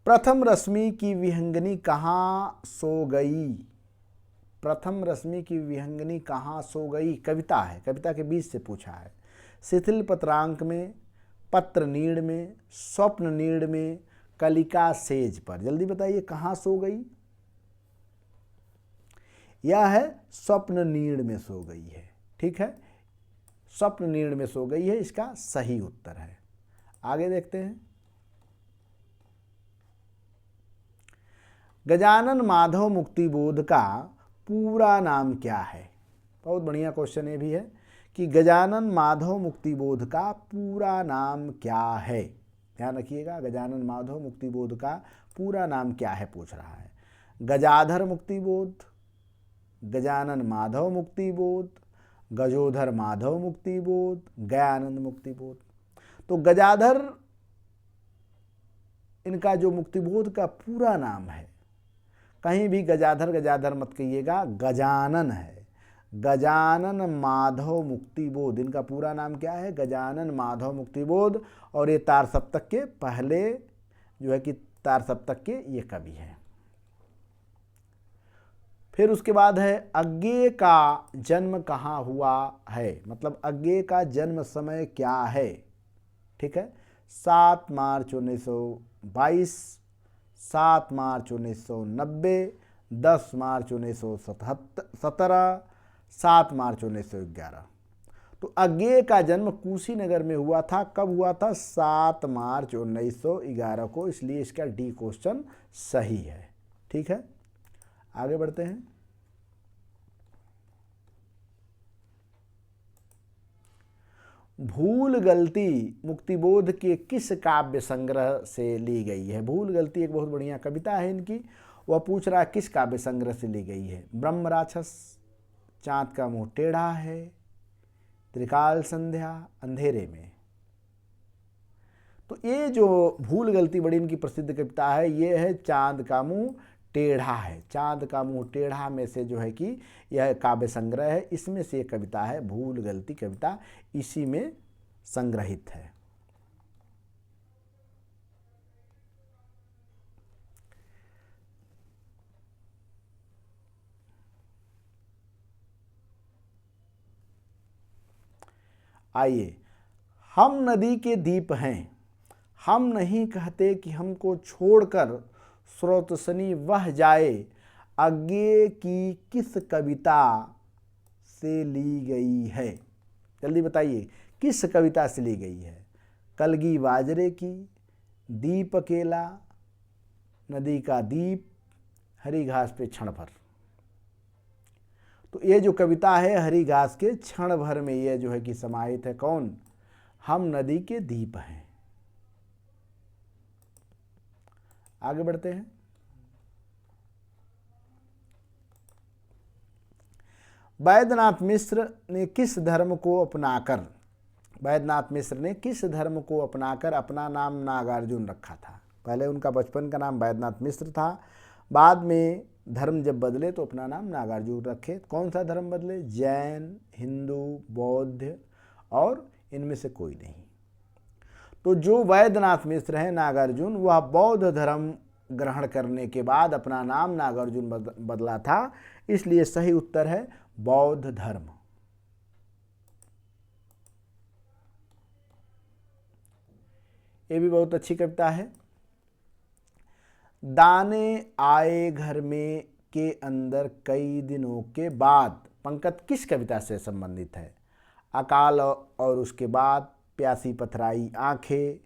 प्रथम रश्मि की विहंगनी कहाँ सो गई? प्रथम रश्मि की विहंगनी कहाँ सो गई कविता है, कविता के बीच से पूछा है। शिथिल पत्रांक में, पत्र नीड़ में, स्वप्न नीड़ में, कलिका सेज पर। जल्दी बताइए कहाँ सो गई? यह है स्वप्न नीड़ में सो गई है। ठीक है, स्वप्न नीड़ में सो गई है, इसका सही उत्तर है। आगे देखते हैं। गजानन माधव मुक्तिबोध का पूरा नाम क्या है? बहुत बढ़िया क्वेश्चन ये भी है कि गजानन माधव मुक्तिबोध का पूरा नाम क्या है। ध्यान रखिएगा, गजानन माधव मुक्तिबोध का पूरा नाम क्या है पूछ रहा है। गजाधर मुक्तिबोध, गजानन माधव मुक्तिबोध, गजोधर माधव मुक्तिबोध, गयानंद मुक्तिबोध। तो गजाधर इनका जो मुक्तिबोध का पूरा नाम है, कहीं भी गजाधर गजाधर मत कहिएगा, गजानन है। गजानन माधव मुक्तिबोध इनका पूरा नाम क्या है, गजानन माधव मुक्तिबोध। और ये तार सप्तक के पहले जो है कि तार सप्तक के ये कवि हैं। फिर उसके बाद है अज्ञेय का जन्म कहाँ हुआ है, मतलब अज्ञेय का जन्म समय क्या है? ठीक है, 7 मार्च 1922, 7 मार्च 1990, 10 मार्च 1917, 7 मार्च 1911। तो अज्ञेय का जन्म कुशीनगर में हुआ था। कब हुआ था? 7 मार्च 1911 को, इसलिए इसका डी क्वेश्चन सही है। ठीक है, आगे बढ़ते हैं। भूल गलती मुक्तिबोध के किस काव्य संग्रह से ली गई है? भूल गलती एक बहुत बढ़िया कविता है इनकी, वह पूछ रहा है किस काव्य संग्रह से ली गई है। ब्रह्म राक्षस, चांद का मुंह टेढ़ा है, त्रिकाल संध्या, अंधेरे में। तो ये जो भूल गलती बड़ी इनकी प्रसिद्ध कविता है, ये है चांद का मुंह टेढ़ा है। चांद का मुंह टेढ़ा में से जो है कि यह काव्य संग्रह है, इसमें से एक कविता है भूल गलती कविता, इसी में संग्रहित है। आइए, हम नदी के दीप हैं, हम नहीं कहते कि हमको छोड़कर स्रोतसनी वह जाए, अज्ञेय की किस कविता से ली गई है? जल्दी बताइए किस कविता से ली गई है? कलगी बाजरे की, दीप अकेला, नदी का दीप, हरी घास पे क्षण भर। तो ये जो कविता है हरी घास के क्षण भर में ये जो है कि समाहित है। कौन? हम नदी के दीप हैं। आगे बढ़ते हैं। वैद्यनाथ मिश्र ने किस धर्म को अपनाकर, वैद्यनाथ मिश्र ने किस धर्म को अपनाकर अपना नाम नागार्जुन रखा था? पहले उनका बचपन का नाम वैद्यनाथ मिश्र था, बाद में धर्म जब बदले तो अपना नाम नागार्जुन रखे। कौन सा धर्म बदले? जैन, हिंदू, बौद्ध और इनमें से कोई नहीं। तो जो वैद्यनाथ मिश्र हैं नागार्जुन, वह बौद्ध धर्म ग्रहण करने के बाद अपना नाम नागार्जुन बदला था, इसलिए सही उत्तर है बौद्ध धर्म। ये भी बहुत अच्छी कविता है। दाने आए घर में के अंदर कई दिनों के बाद, पंक्ति किस कविता से संबंधित है? अकाल और उसके बाद, प्यासी पथराई आंखें,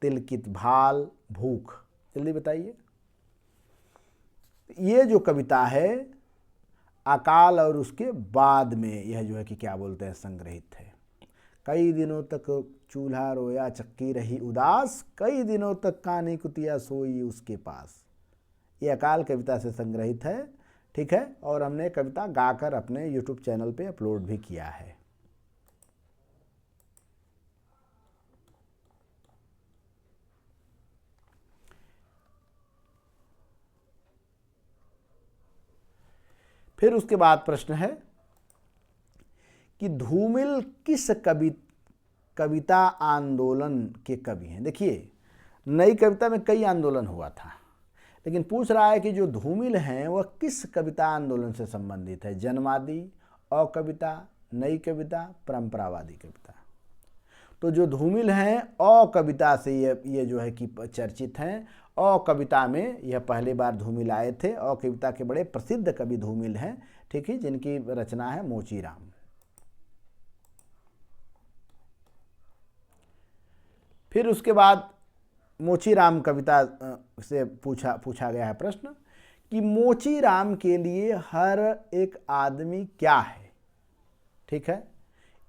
तिलकित भाल, भूख। जल्दी बताइए। ये जो कविता है अकाल और उसके बाद में, यह जो है कि क्या बोलते हैं, संग्रहित है। कई दिनों तक चूल्हा रोया चक्की रही उदास, कई दिनों तक कानी कुतिया सोई उसके पास। ये अकाल कविता से संग्रहित है, ठीक है। और हमने कविता गाकर अपने YouTube चैनल पे अपलोड भी किया है। फिर उसके बाद प्रश्न है कि धूमिल किस कविता आंदोलन के कवि हैं? देखिए, नई कविता में कई आंदोलन हुआ था, लेकिन पूछ रहा है कि जो धूमिल हैं वह किस कविता आंदोलन से संबंधित है? जन्मादि, अकविता, नई कविता, परंपरावादी कविता। तो जो धूमिल हैं अकविता से ये जो है कि चर्चित हैं। अकविता में यह पहली बार धूमिल आए थे। अकविता के बड़े प्रसिद्ध कवि धूमिल हैं, ठीक है, जिनकी रचना है मोचीराम। फिर उसके बाद मोचीराम कविता से पूछा गया है प्रश्न कि मोचीराम के लिए हर एक आदमी क्या है? ठीक है,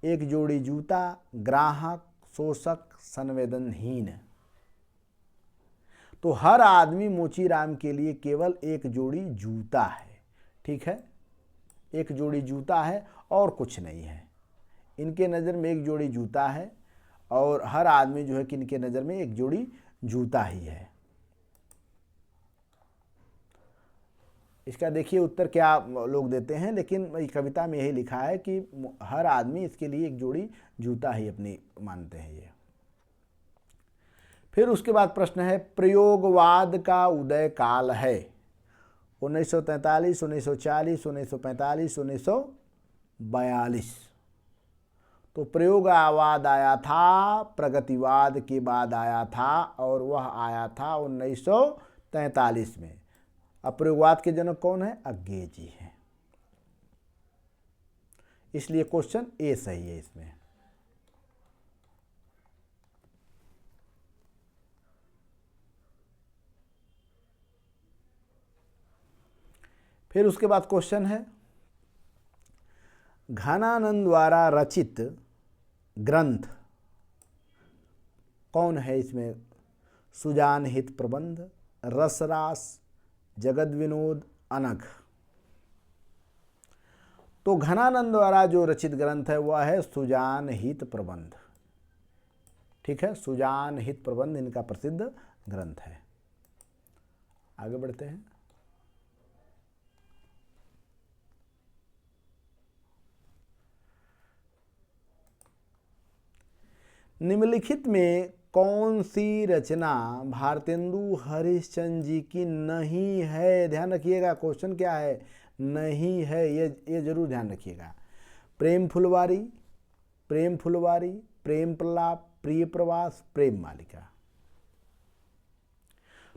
एक जोड़ी जूता, ग्राहक, शोषक, संवेदनहीन। तो हर आदमी मोचीराम के लिए केवल एक जोड़ी जूता है, ठीक है, एक जोड़ी जूता है और कुछ नहीं है। इनके नज़र में एक जोड़ी जूता है और हर आदमी जो है कि इनके नज़र में एक जोड़ी जूता ही है। इसका देखिए उत्तर क्या लोग देते हैं, लेकिन कविता में यही लिखा है कि हर आदमी इसके लिए एक जोड़ी जूता ही अपनी मानते हैं ये। फिर उसके बाद प्रश्न है प्रयोगवाद का उदय काल है 1943, 1940, 1945, 1942। तो प्रयोगवाद आया था, प्रगतिवाद के बाद आया था और वह आया था 1943 में। अब प्रयोगवाद के जनक कौन है? अज्ञे जी हैं। इसलिए क्वेश्चन ए सही है इसमें। फिर उसके बाद क्वेश्चन है घनानंद द्वारा रचित ग्रंथ कौन है? इसमें सुजान हित प्रबंध, रसरास, जगद विनोद, अनघ। तो घनानंद द्वारा जो रचित ग्रंथ है वह है सुजान हित प्रबंध, ठीक है, सुजान हित प्रबंध इनका प्रसिद्ध ग्रंथ है। आगे बढ़ते हैं। निम्नलिखित में कौन सी रचना भारतेंदु हरिश्चंद्र जी की नहीं है? ध्यान रखिएगा, क्वेश्चन क्या है? नहीं है, ये जरूर ध्यान रखिएगा। प्रेम फुलवारी, प्रेम फुलवारी, प्रेम प्रलाप, प्रिय प्रवास, प्रेम मालिका।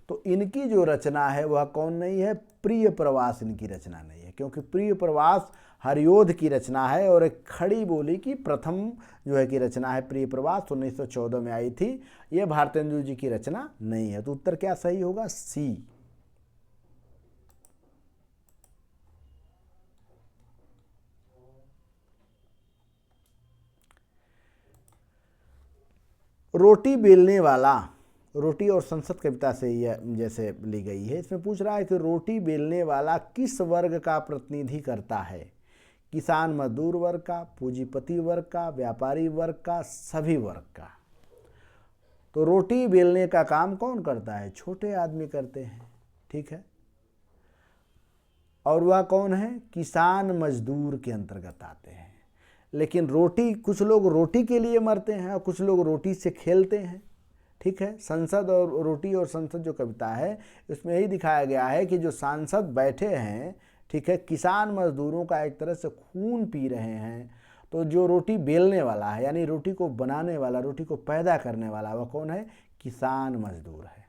तो इनकी जो रचना है वह कौन नहीं है? प्रिय प्रवास इनकी रचना नहीं है, क्योंकि प्रिय प्रवास हरियोध की रचना है और एक खड़ी बोली की प्रथम जो है कि रचना है प्रिय प्रवास, 1914 में आई थी। यह भारतेंदु जी की रचना नहीं है। तो उत्तर क्या सही होगा? सी। रोटी बेलने वाला, रोटी और संसद कविता से यह जैसे ली गई है। इसमें पूछ रहा है कि रोटी बेलने वाला किस वर्ग का प्रतिनिधि करता है? किसान मजदूर वर्ग का, पूंजीपति वर्ग का, व्यापारी वर्ग का, सभी वर्ग का। तो रोटी बेलने का काम कौन करता है? छोटे आदमी करते हैं, ठीक है। और वह कौन है? किसान मजदूर के अंतर्गत आते हैं। लेकिन रोटी, कुछ लोग रोटी के लिए मरते हैं और कुछ लोग रोटी से खेलते हैं। ठीक है, संसद और रोटी और संसद जो कविता है उसमें यही दिखाया गया है कि जो सांसद बैठे हैं, ठीक है, किसान मजदूरों का एक तरह से खून पी रहे हैं। तो जो रोटी बेलने वाला है, यानी रोटी को बनाने वाला, रोटी को पैदा करने वाला, वह कौन है? किसान मजदूर है।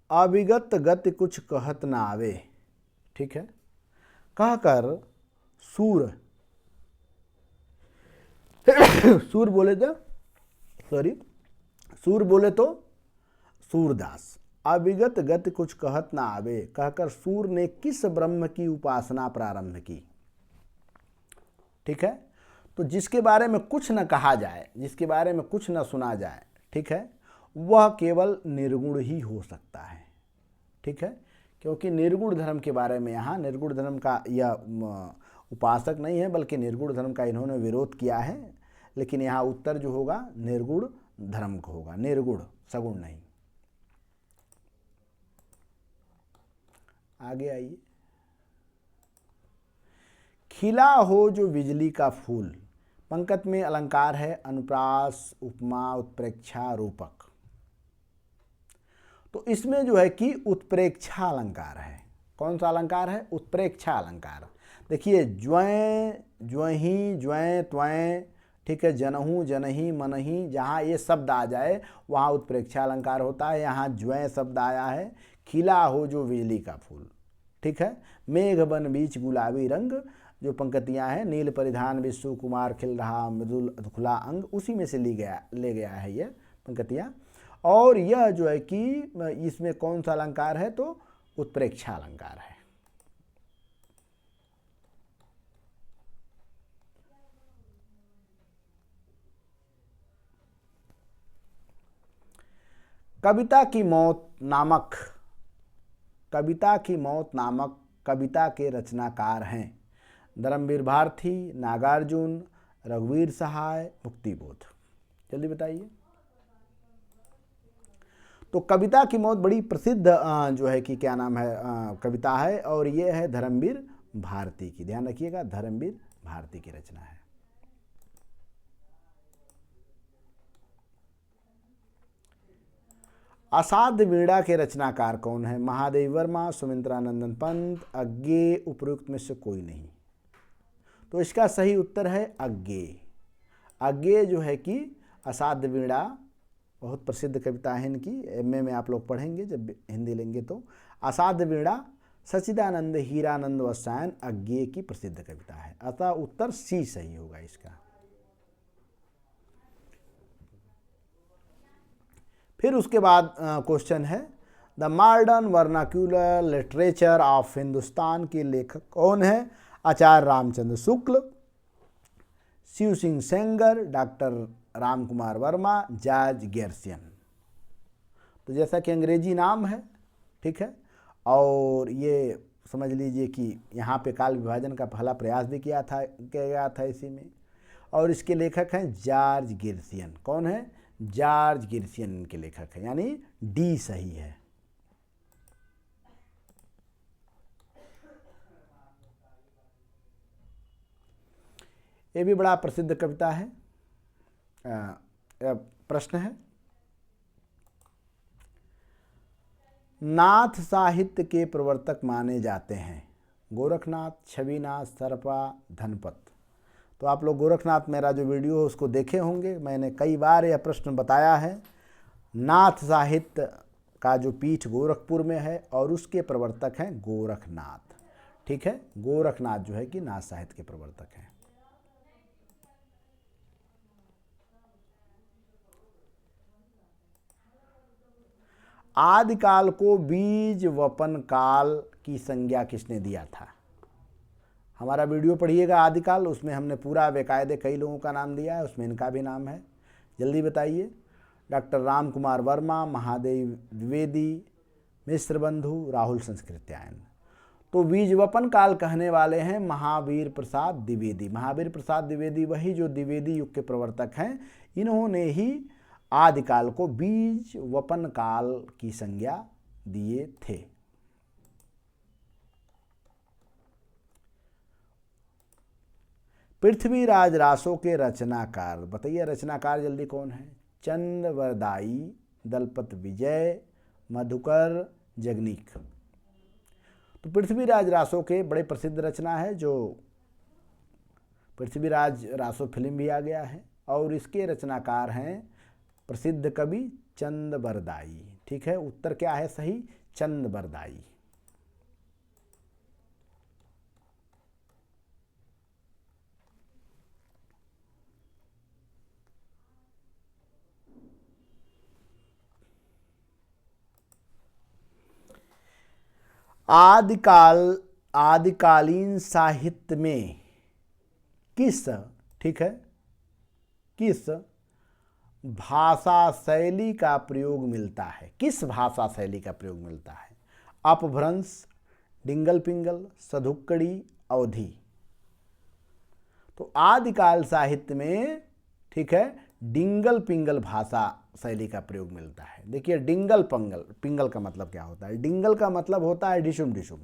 अविगत गति कुछ कहत ना आवे। ठीक है, कहकर सूर सूर बोले तो सूर बोले तो सूरदास। अविगत गति कुछ कहत ना आवे, कहकर सूर ने किस ब्रह्म की उपासना प्रारंभ की। ठीक है, तो जिसके बारे में कुछ न कहा जाए, जिसके बारे में कुछ न सुना जाए, ठीक है, वह केवल निर्गुण ही हो सकता है। ठीक है, क्योंकि निर्गुण धर्म के बारे में यहाँ, निर्गुण धर्म का यह उपासक नहीं है बल्कि निर्गुण धर्म का इन्होंने विरोध किया है। लेकिन यहाँ उत्तर जो होगा निर्गुण धर्म को होगा, निर्गुण, सगुण नहीं। आगे आइए। खिला हो जो बिजली का फूल, पंक्ति में अलंकार है अनुप्रास, उपमा, उत्प्रेक्षा, रूपक। तो इसमें जो है कि उत्प्रेक्षा अलंकार है। कौन सा अलंकार है? उत्प्रेक्षा अलंकार। देखिए, ज्वैं, ज्वहीं, ज्वैं, त्वैं, ठीक है, जनहूँ, जनही, मनही, जहाँ ये शब्द आ जाए वहाँ उत्प्रेक्षा अलंकार होता है। यहाँ ज्वैं शब्द आया है। खिला हो जो बिजली का फूल, ठीक है, मेघ बन बीच गुलाबी रंग, जो पंक्तियाँ हैं, नील परिधान विश्व कुमार खिल रहा मृदुल खुला अंग, उसी में से ले गया है ये पंक्तियाँ। और यह जो है कि इसमें कौन सा अलंकार है? तो उत्प्रेक्षा अलंकार है। कविता की मौत नामक कविता के रचनाकार हैं धर्मवीर भारती, नागार्जुन, रघुवीर सहाय, मुक्तिबोध। जल्दी बताइए। तो कविता की मौत बड़ी प्रसिद्ध जो है कि क्या नाम है कविता है, और ये है धर्मवीर भारती की। ध्यान रखिएगा, धर्मवीर भारती की रचना है। असाध्य वीणा के रचनाकार कौन है? महादेव वर्मा, सुमित्रानंदन पंत, अज्ञेय, उपरोक्त में से कोई नहीं। तो इसका सही उत्तर है अज्ञेय। अज्ञेय जो है कि असाध्य वीणा, बहुत प्रसिद्ध कविता है इनकी, एमए में आप लोग पढ़ेंगे जब हिंदी लेंगे तो। असाध्य वीणा सच्चिदानंद हीरानंद वत्सायन अज्ञेय की प्रसिद्ध कविता है। अतः उत्तर सी सही होगा इसका। फिर उसके बाद क्वेश्चन है the modern vernacular literature of Hindustan के लेखक कौन है? आचार्य रामचंद्र शुक्ल, शिव सिंह सेंगर, डॉक्टर राम कुमार वर्मा, जॉर्ज गैरसियन। तो जैसा कि अंग्रेजी नाम है, ठीक है, और ये समझ लीजिए कि यहाँ पे काल विभाजन का पहला प्रयास भी किया गया था इसी में। और इसके लेखक हैं जॉर्ज गैरसियन। कौन है? जॉर्ज गैरसियन इनके लेखक हैं, यानी डी सही है। ये भी बड़ा प्रसिद्ध कविता है। प्रश्न है, नाथ साहित्य के प्रवर्तक माने जाते हैं गोरखनाथ, छविनाथ, सरपा, धनपत। तो आप लोग गोरखनाथ मेरा जो वीडियो है उसको देखे होंगे, मैंने कई बार यह प्रश्न बताया है। नाथ साहित्य का जो पीठ गोरखपुर में है और उसके प्रवर्तक हैं गोरखनाथ। ठीक है, गोरखनाथ जो है कि नाथ साहित्य के प्रवर्तक हैं। आदिकाल को बीज वपन काल की संज्ञा किसने दिया था? हमारा वीडियो पढ़िएगा आदिकाल, उसमें हमने पूरा बेकायदे कई लोगों का नाम दिया है, उसमें इनका भी नाम है। जल्दी बताइए। डॉक्टर राम कुमार वर्मा, महादेव द्विवेदी, मिश्र बंधु, राहुल संस्कृत्यायन। तो बीजवपन काल कहने वाले हैं महावीर प्रसाद द्विवेदी। महावीर प्रसाद द्विवेदी वही जो द्विवेदी युग के प्रवर्तक हैं, इन्होंने ही आदिकाल को बीजवपन काल की संज्ञा दिए थे। पृथ्वीराज रासो के रचनाकार बताइए, रचनाकार जल्दी कौन है? चंद्रवरदाई, दलपत विजय, मधुकर, जगनीक। तो पृथ्वीराज रासो के बड़े प्रसिद्ध रचना है, जो पृथ्वीराज रासो फिल्म भी आ गया है, और इसके रचनाकार हैं प्रसिद्ध कवि चंद्रवरदाई। ठीक है, उत्तर क्या है सही? चंद्रवरदाई। आदिकालीन साहित्य में किस, ठीक है, किस भाषा शैली का प्रयोग मिलता है? किस भाषा शैली का प्रयोग मिलता है? अपभ्रंश, डिंगल पिंगल, सधुक्कड़ी, अवधी। तो आदिकाल साहित्य में, ठीक है, डिंगल पिंगल भाषा शैली का प्रयोग मिलता है। देखिए डिंगल पंगल, पिंगल का मतलब क्या होता है? डिंगल का मतलब होता है डिशुम डिशुम।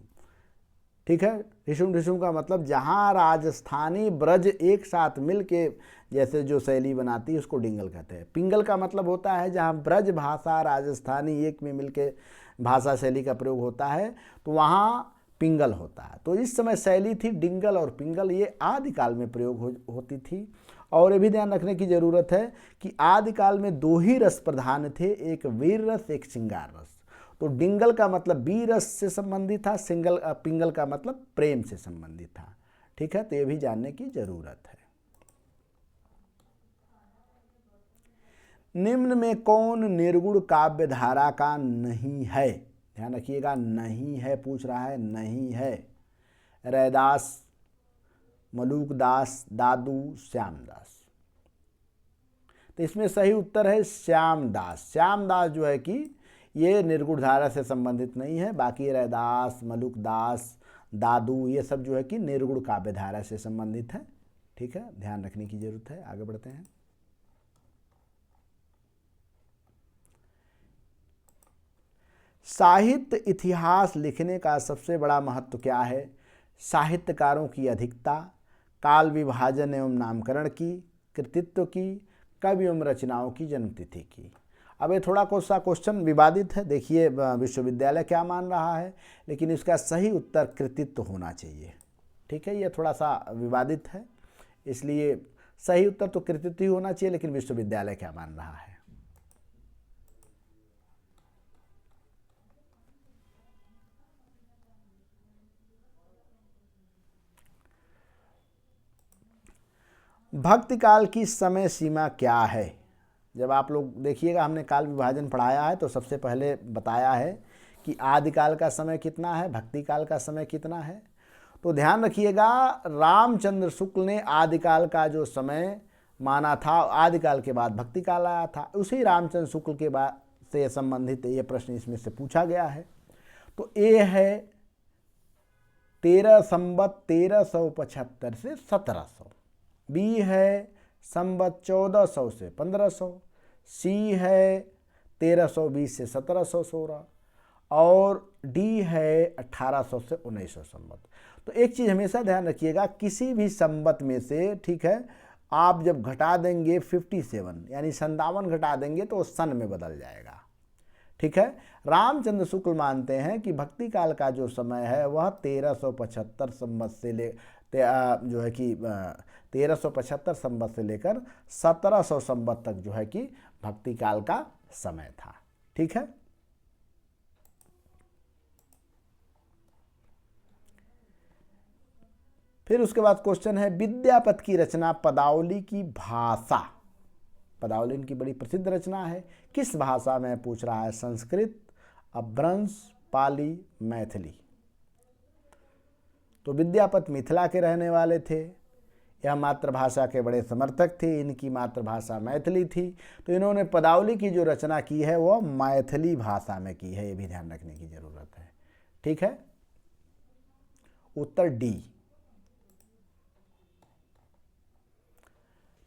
ठीक है, डिशुम डिशुम का मतलब जहाँ राजस्थानी ब्रज एक साथ मिल के जैसे जो शैली बनाती है उसको डिंगल कहते हैं। पिंगल का मतलब होता है जहाँ ब्रज भाषा राजस्थानी एक में मिल के भाषा शैली का प्रयोग होता है, तो वहाँ पिंगल होता है। तो इस समय शैली थी डिंगल और पिंगल, ये आदिकाल में प्रयोग होती थी। और ये भी ध्यान रखने की जरूरत है कि आदिकाल में दो ही रस प्रधान थे, एक वीर रस, एक श्रृंगार रस। तो डिंगल का मतलब वीर रस से संबंधित था, पिंगल का मतलब प्रेम से संबंधित था। ठीक है, तो ये भी जानने की जरूरत है। निम्न में कौन निर्गुण काव्य धारा का नहीं है? ध्यान रखिएगा, नहीं है पूछ रहा है, नहीं है। रैदास, मलूकदास, दादू, श्यामदास। तो इसमें सही उत्तर है श्यामदास। श्यामदास जो है कि ये निर्गुण धारा से संबंधित नहीं है, बाकी रैदास, मलुकदास, दादू ये सब जो है कि निर्गुण काव्य धारा से संबंधित है। ठीक है, ध्यान रखने की जरूरत है। आगे बढ़ते हैं। साहित्य इतिहास लिखने का सबसे बड़ा महत्व क्या है? साहित्यकारों की अधिकता, काल विभाजन एवं नामकरण की, कृतित्व की, कवि एवं रचनाओं की जन्मतिथि की। अब ये थोड़ा सा क्वेश्चन विवादित है। देखिए विश्वविद्यालय क्या मान रहा है, लेकिन इसका सही उत्तर कृतित्व होना चाहिए। ठीक है, ये थोड़ा सा विवादित है, इसलिए सही उत्तर तो कृतित्व ही होना चाहिए, लेकिन विश्वविद्यालय क्या मान रहा है। भक्ति काल की समय सीमा क्या है? जब आप लोग देखिएगा, हमने काल विभाजन पढ़ाया है तो सबसे पहले बताया है कि आदिकाल का समय कितना है, भक्ति काल का समय कितना है। तो ध्यान रखिएगा, रामचंद्र शुक्ल ने आदिकाल का जो समय माना था, आदिकाल के बाद भक्ति काल आया था। उसी रामचंद्र शुक्ल के बाद से संबंधित ये प्रश्न इसमें से पूछा गया है। तो ए है 13 संवत 1375 से 1700, बी है संवत 1400 से 1500, सी है 1320 से 1716 और डी है 1800 से 1900 संवत। तो एक चीज़ हमेशा ध्यान रखिएगा, किसी भी संवत में से, ठीक है, आप जब घटा देंगे 57 यानी 57 घटा देंगे तो सन में बदल जाएगा। ठीक है, रामचंद्र शुक्ल मानते हैं कि भक्ति काल का जो समय है वह 1375 संवत से जो है कि 1375 संवत से लेकर 1700 संवत तक जो है कि भक्ति काल का समय था। ठीक है, फिर उसके बाद क्वेश्चन है विद्यापति की रचना पदावली की भाषा। पदावली इनकी बड़ी प्रसिद्ध रचना है, किस भाषा में पूछ रहा है? संस्कृत, अपभ्रंश, पाली, मैथिली। तो विद्यापति मिथिला के रहने वाले थे, यह मातृभाषा के बड़े समर्थक थे, इनकी मातृभाषा मैथिली थी। तो इन्होंने पदावली की जो रचना की है वह मैथिली भाषा में की है, ये भी ध्यान रखने की जरूरत है। ठीक है, उत्तर डी।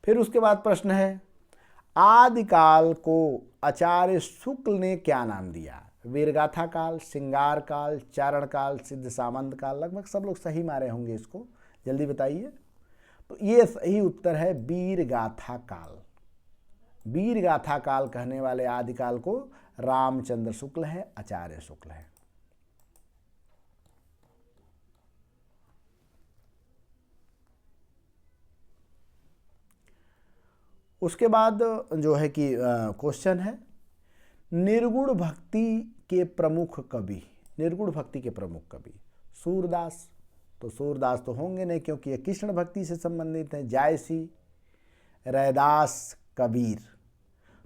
फिर उसके बाद प्रश्न है, आदिकाल को आचार्य शुक्ल ने क्या नाम दिया? वीरगाथा काल, श्रृंगार काल, चारण काल, सिद्ध सामंत काल। लगभग सब लोग सही मारे होंगे इसको, जल्दी बताइए। तो ये सही उत्तर है वीरगाथा काल। वीरगाथा काल कहने वाले आदिकाल को रामचंद्र शुक्ल है, आचार्य शुक्ल है। उसके बाद जो है कि क्वेश्चन है, निर्गुण भक्ति के प्रमुख कवि। निर्गुण भक्ति के प्रमुख कवि सूरदास। तो सूरदास तो होंगे नहीं क्योंकि ये कृष्ण भक्ति से संबंधित हैं। जायसी, रैदास, कबीर।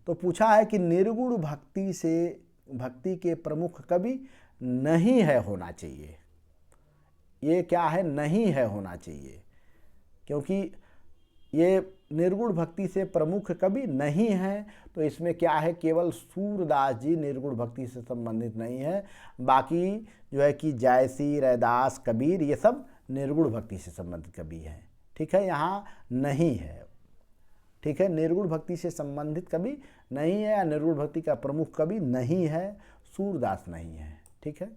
तो पूछा है कि निर्गुण भक्ति के प्रमुख कवि नहीं है होना चाहिए। ये क्या है? नहीं है होना चाहिए, क्योंकि ये निर्गुण भक्ति से प्रमुख कवि नहीं है। तो इसमें क्या है? केवल सूरदास जी निर्गुण भक्ति से संबंधित नहीं है, बाकी जो है कि जायसी, रैदास, कबीर ये सब निर्गुण भक्ति से संबंधित कवि हैं। ठीक है, यहाँ नहीं है। ठीक है, निर्गुण भक्ति से संबंधित कवि नहीं है या निर्गुण भक्ति का प्रमुख कवि नहीं है, सूरदास नहीं है। ठीक है,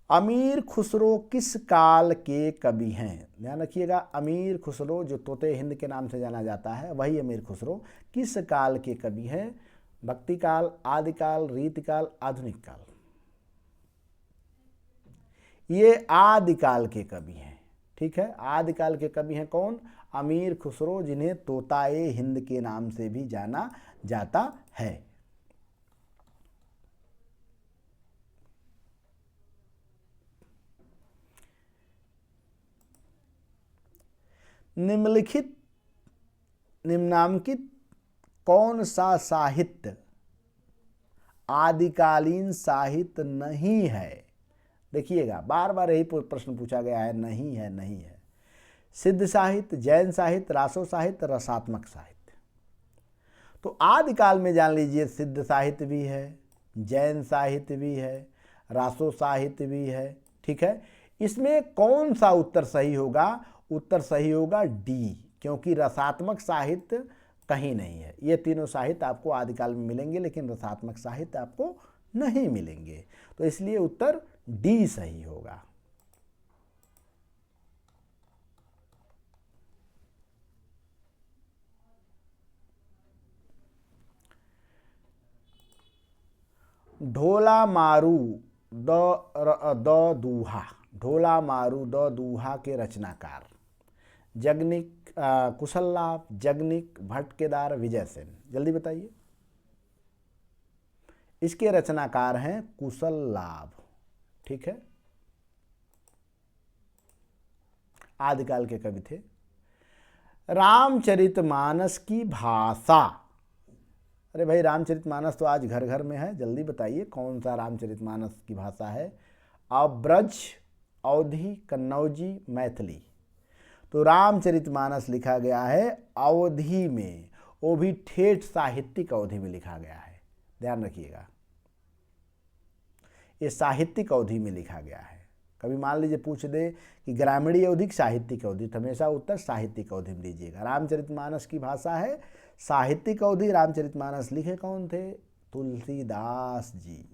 अमीर खुसरो किस काल के कवि हैं? ध्यान रखिएगा, अमीर खुसरो जो तोते हिंद के नाम से जाना जाता है वही अमीर खुसरो किस काल के कवि हैं? भक्ति काल, आदिकाल, रीतिकाल, आधुनिक काल। ये आदिकाल के कवि हैं। ठीक है, आदिकाल के कवि हैं कौन? अमीर खुसरो, जिन्हें तोताए हिंद के नाम से भी जाना जाता है। निम्नांकित कौन सा साहित्य आदिकालीन साहित्य नहीं है? देखिएगा, बार बार यही प्रश्न पूछा गया है, नहीं है, नहीं है। सिद्ध साहित्य, जैन साहित्य, रासो साहित्य, रसात्मक साहित्य। तो आदिकाल में जान लीजिए सिद्ध साहित्य भी है, जैन साहित्य भी है, रासो साहित्य भी है। ठीक है, इसमें कौन सा उत्तर सही होगा? उत्तर सही होगा डी, क्योंकि रसात्मक साहित्य कहीं नहीं है। ये तीनों साहित्य आपको आदिकाल में मिलेंगे, लेकिन रसात्मक साहित्य आपको नहीं मिलेंगे। तो इसलिए उत्तर डी सही होगा। ढोला मारू द दूहा। ढोला मारू द दूहा के रचनाकार जगनिक, कुशललाभ, जगनिक, भट्ट केदार, विजय सेन। जल्दी बताइए। इसके रचनाकार हैं कुशललाभ। ठीक है, आदिकाल के कवि थे। रामचरितमानस की भाषा। अरे भाई, रामचरितमानस तो आज घर घर में है, जल्दी बताइए कौन सा रामचरितमानस की भाषा है? अब्रज, अवधी, कन्नौजी, मैथिली। तो रामचरितमानस लिखा गया है अवधी में, वो भी ठेठ साहित्यिक अवधि में लिखा गया है। ध्यान रखिएगा, ये साहित्यिक अवधि में लिखा गया है। कभी मान लीजिए पूछ दे कि ग्रामीण अवधि, साहित्यिक अवधि, तो हमेशा उत्तर साहित्यिक अवधि में लीजिएगा। रामचरितमानस की भाषा है साहित्यिक अवधि। रामचरितमानस लिखे कौन थे? तुलसीदास जी।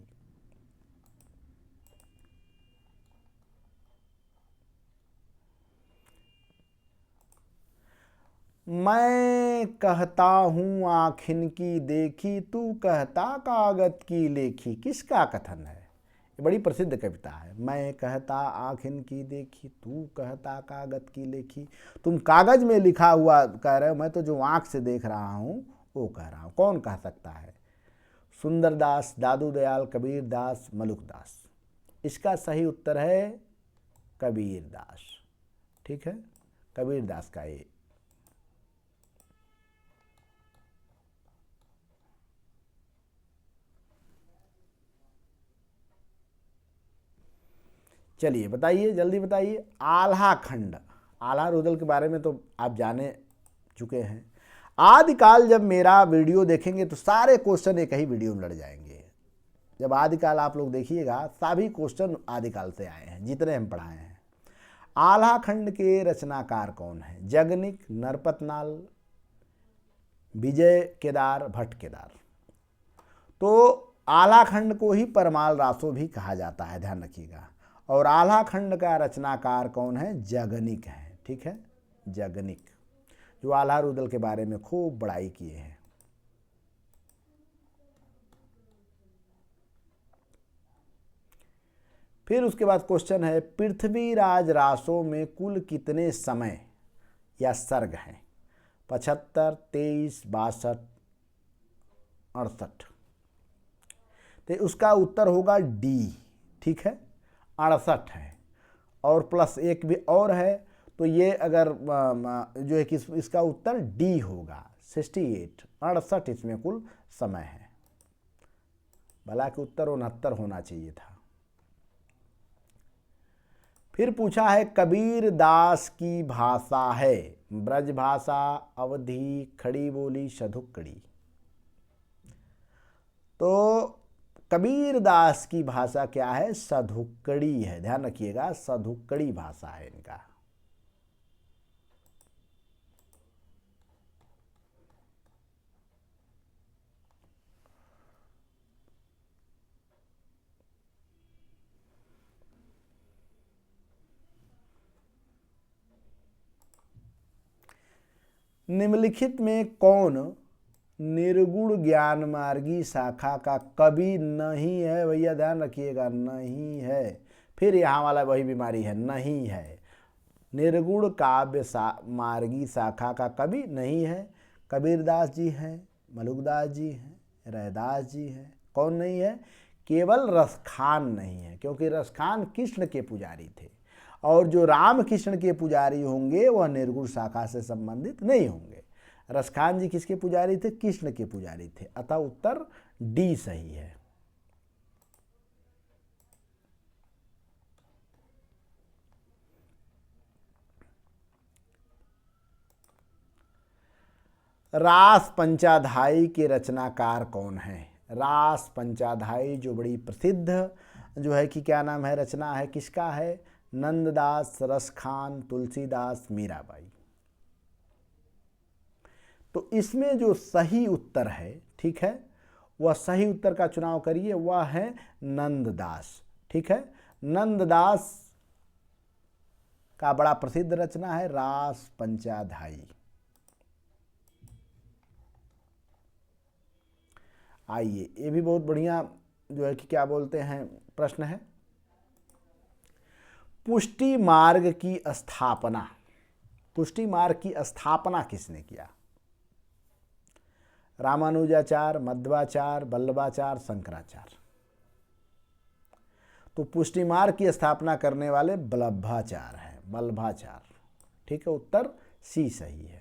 मैं कहता हूँ आँखिन की देखी, तू कहता कागज की लेखी। किसका कथन है? ये बड़ी प्रसिद्ध कविता है। मैं कहता आँखिन की देखी, तू कहता कागज की लेखी। तुम कागज में लिखा हुआ कह रहे हो, मैं तो जो आँख से देख रहा हूँ वो कह रहा हूँ। कौन कह सकता है? सुंदरदास, दादू दयाल, कबीरदास, मलुकदास। इसका सही उत्तर है कबीरदास। ठीक है, कबीरदास का ये। चलिए बताइए, जल्दी बताइए। आल्हा खंड, आल्हा रुदल के बारे में तो आप जाने चुके हैं। आदिकाल जब मेरा वीडियो देखेंगे तो सारे क्वेश्चन एक ही वीडियो में लड़ जाएंगे। जब आदिकाल आप लोग देखिएगा सभी क्वेश्चन आदिकाल से आए हैं जितने हम पढ़ाए हैं। आल्हा खंड के रचनाकार कौन है? जगनिक, नरपतनाल, विजय केदार, भट्ट केदार। तो आल्हा खंड को ही परमाल रासो भी कहा जाता है, ध्यान रखिएगा। और आल्हा खंड का रचनाकार कौन है? जगनिक है। ठीक है, जगनिक, जो आल्हा रुदल के बारे में खूब बड़ाई किए हैं। फिर उसके बाद क्वेश्चन है, पृथ्वीराज रासों में कुल कितने समय या सर्ग हैं? 75, 23, 62, 68। तो उसका उत्तर होगा डी। ठीक है, 68 है और प्लस एक भी और है, तो ये अगर जो है कि इसका उत्तर डी होगा, 68, 68 इसमें कुल समय है। भला कि उत्तर 69 होना चाहिए था। फिर पूछा है, कबीर दास की भाषा है ब्रज भाषा, अवधी, खड़ी बोली, सधुक्कड़ी। तो कबीर दास की भाषा क्या है? सधुक्कड़ी है, ध्यान रखिएगा, सधुक्कड़ी भाषा है इनका। निम्नलिखित में कौन निर्गुण ज्ञान मार्गी शाखा का कवि नहीं है? भैया ध्यान रखिएगा, नहीं है। फिर यहाँ वाला वही बीमारी है, नहीं है। निर्गुण काव्य मार्गी शाखा का कवि नहीं है। कबीरदास जी हैं, मलुकदास जी हैं, रैदास जी हैं। कौन नहीं है? केवल रसखान नहीं है, क्योंकि रसखान कृष्ण के पुजारी थे और जो रामकृष्ण के पुजारी होंगे वह निर्गुण शाखा से संबंधित नहीं होंगे। रसखान जी किसके पुजारी थे? कृष्ण के पुजारी थे। अतः उत्तर डी सही है। रास पंचाध्यायी के रचनाकार कौन है? रास पंचाध्यायी जो बड़ी प्रसिद्ध जो है कि क्या नाम है, रचना है, किसका है? नंददास, रसखान, तुलसीदास, मीराबाई। तो इसमें जो सही उत्तर है, ठीक है, वह सही उत्तर का चुनाव करिए, वह है नंददास। ठीक है, नंददास का बड़ा प्रसिद्ध रचना है रास पंचाध्यायी। आइए, ये भी बहुत बढ़िया जो है कि क्या बोलते हैं प्रश्न है। पुष्टि मार्ग की स्थापना, पुष्टि मार्ग की स्थापना किसने किया? रामानुजाचार्य, मध्वाचार्य, वल्लभाचार्य, शंकराचार्य। तो पुष्टि मार्ग की स्थापना करने वाले वल्लभाचार्य हैं, वल्लभाचार्य। ठीक है, उत्तर सी सही है।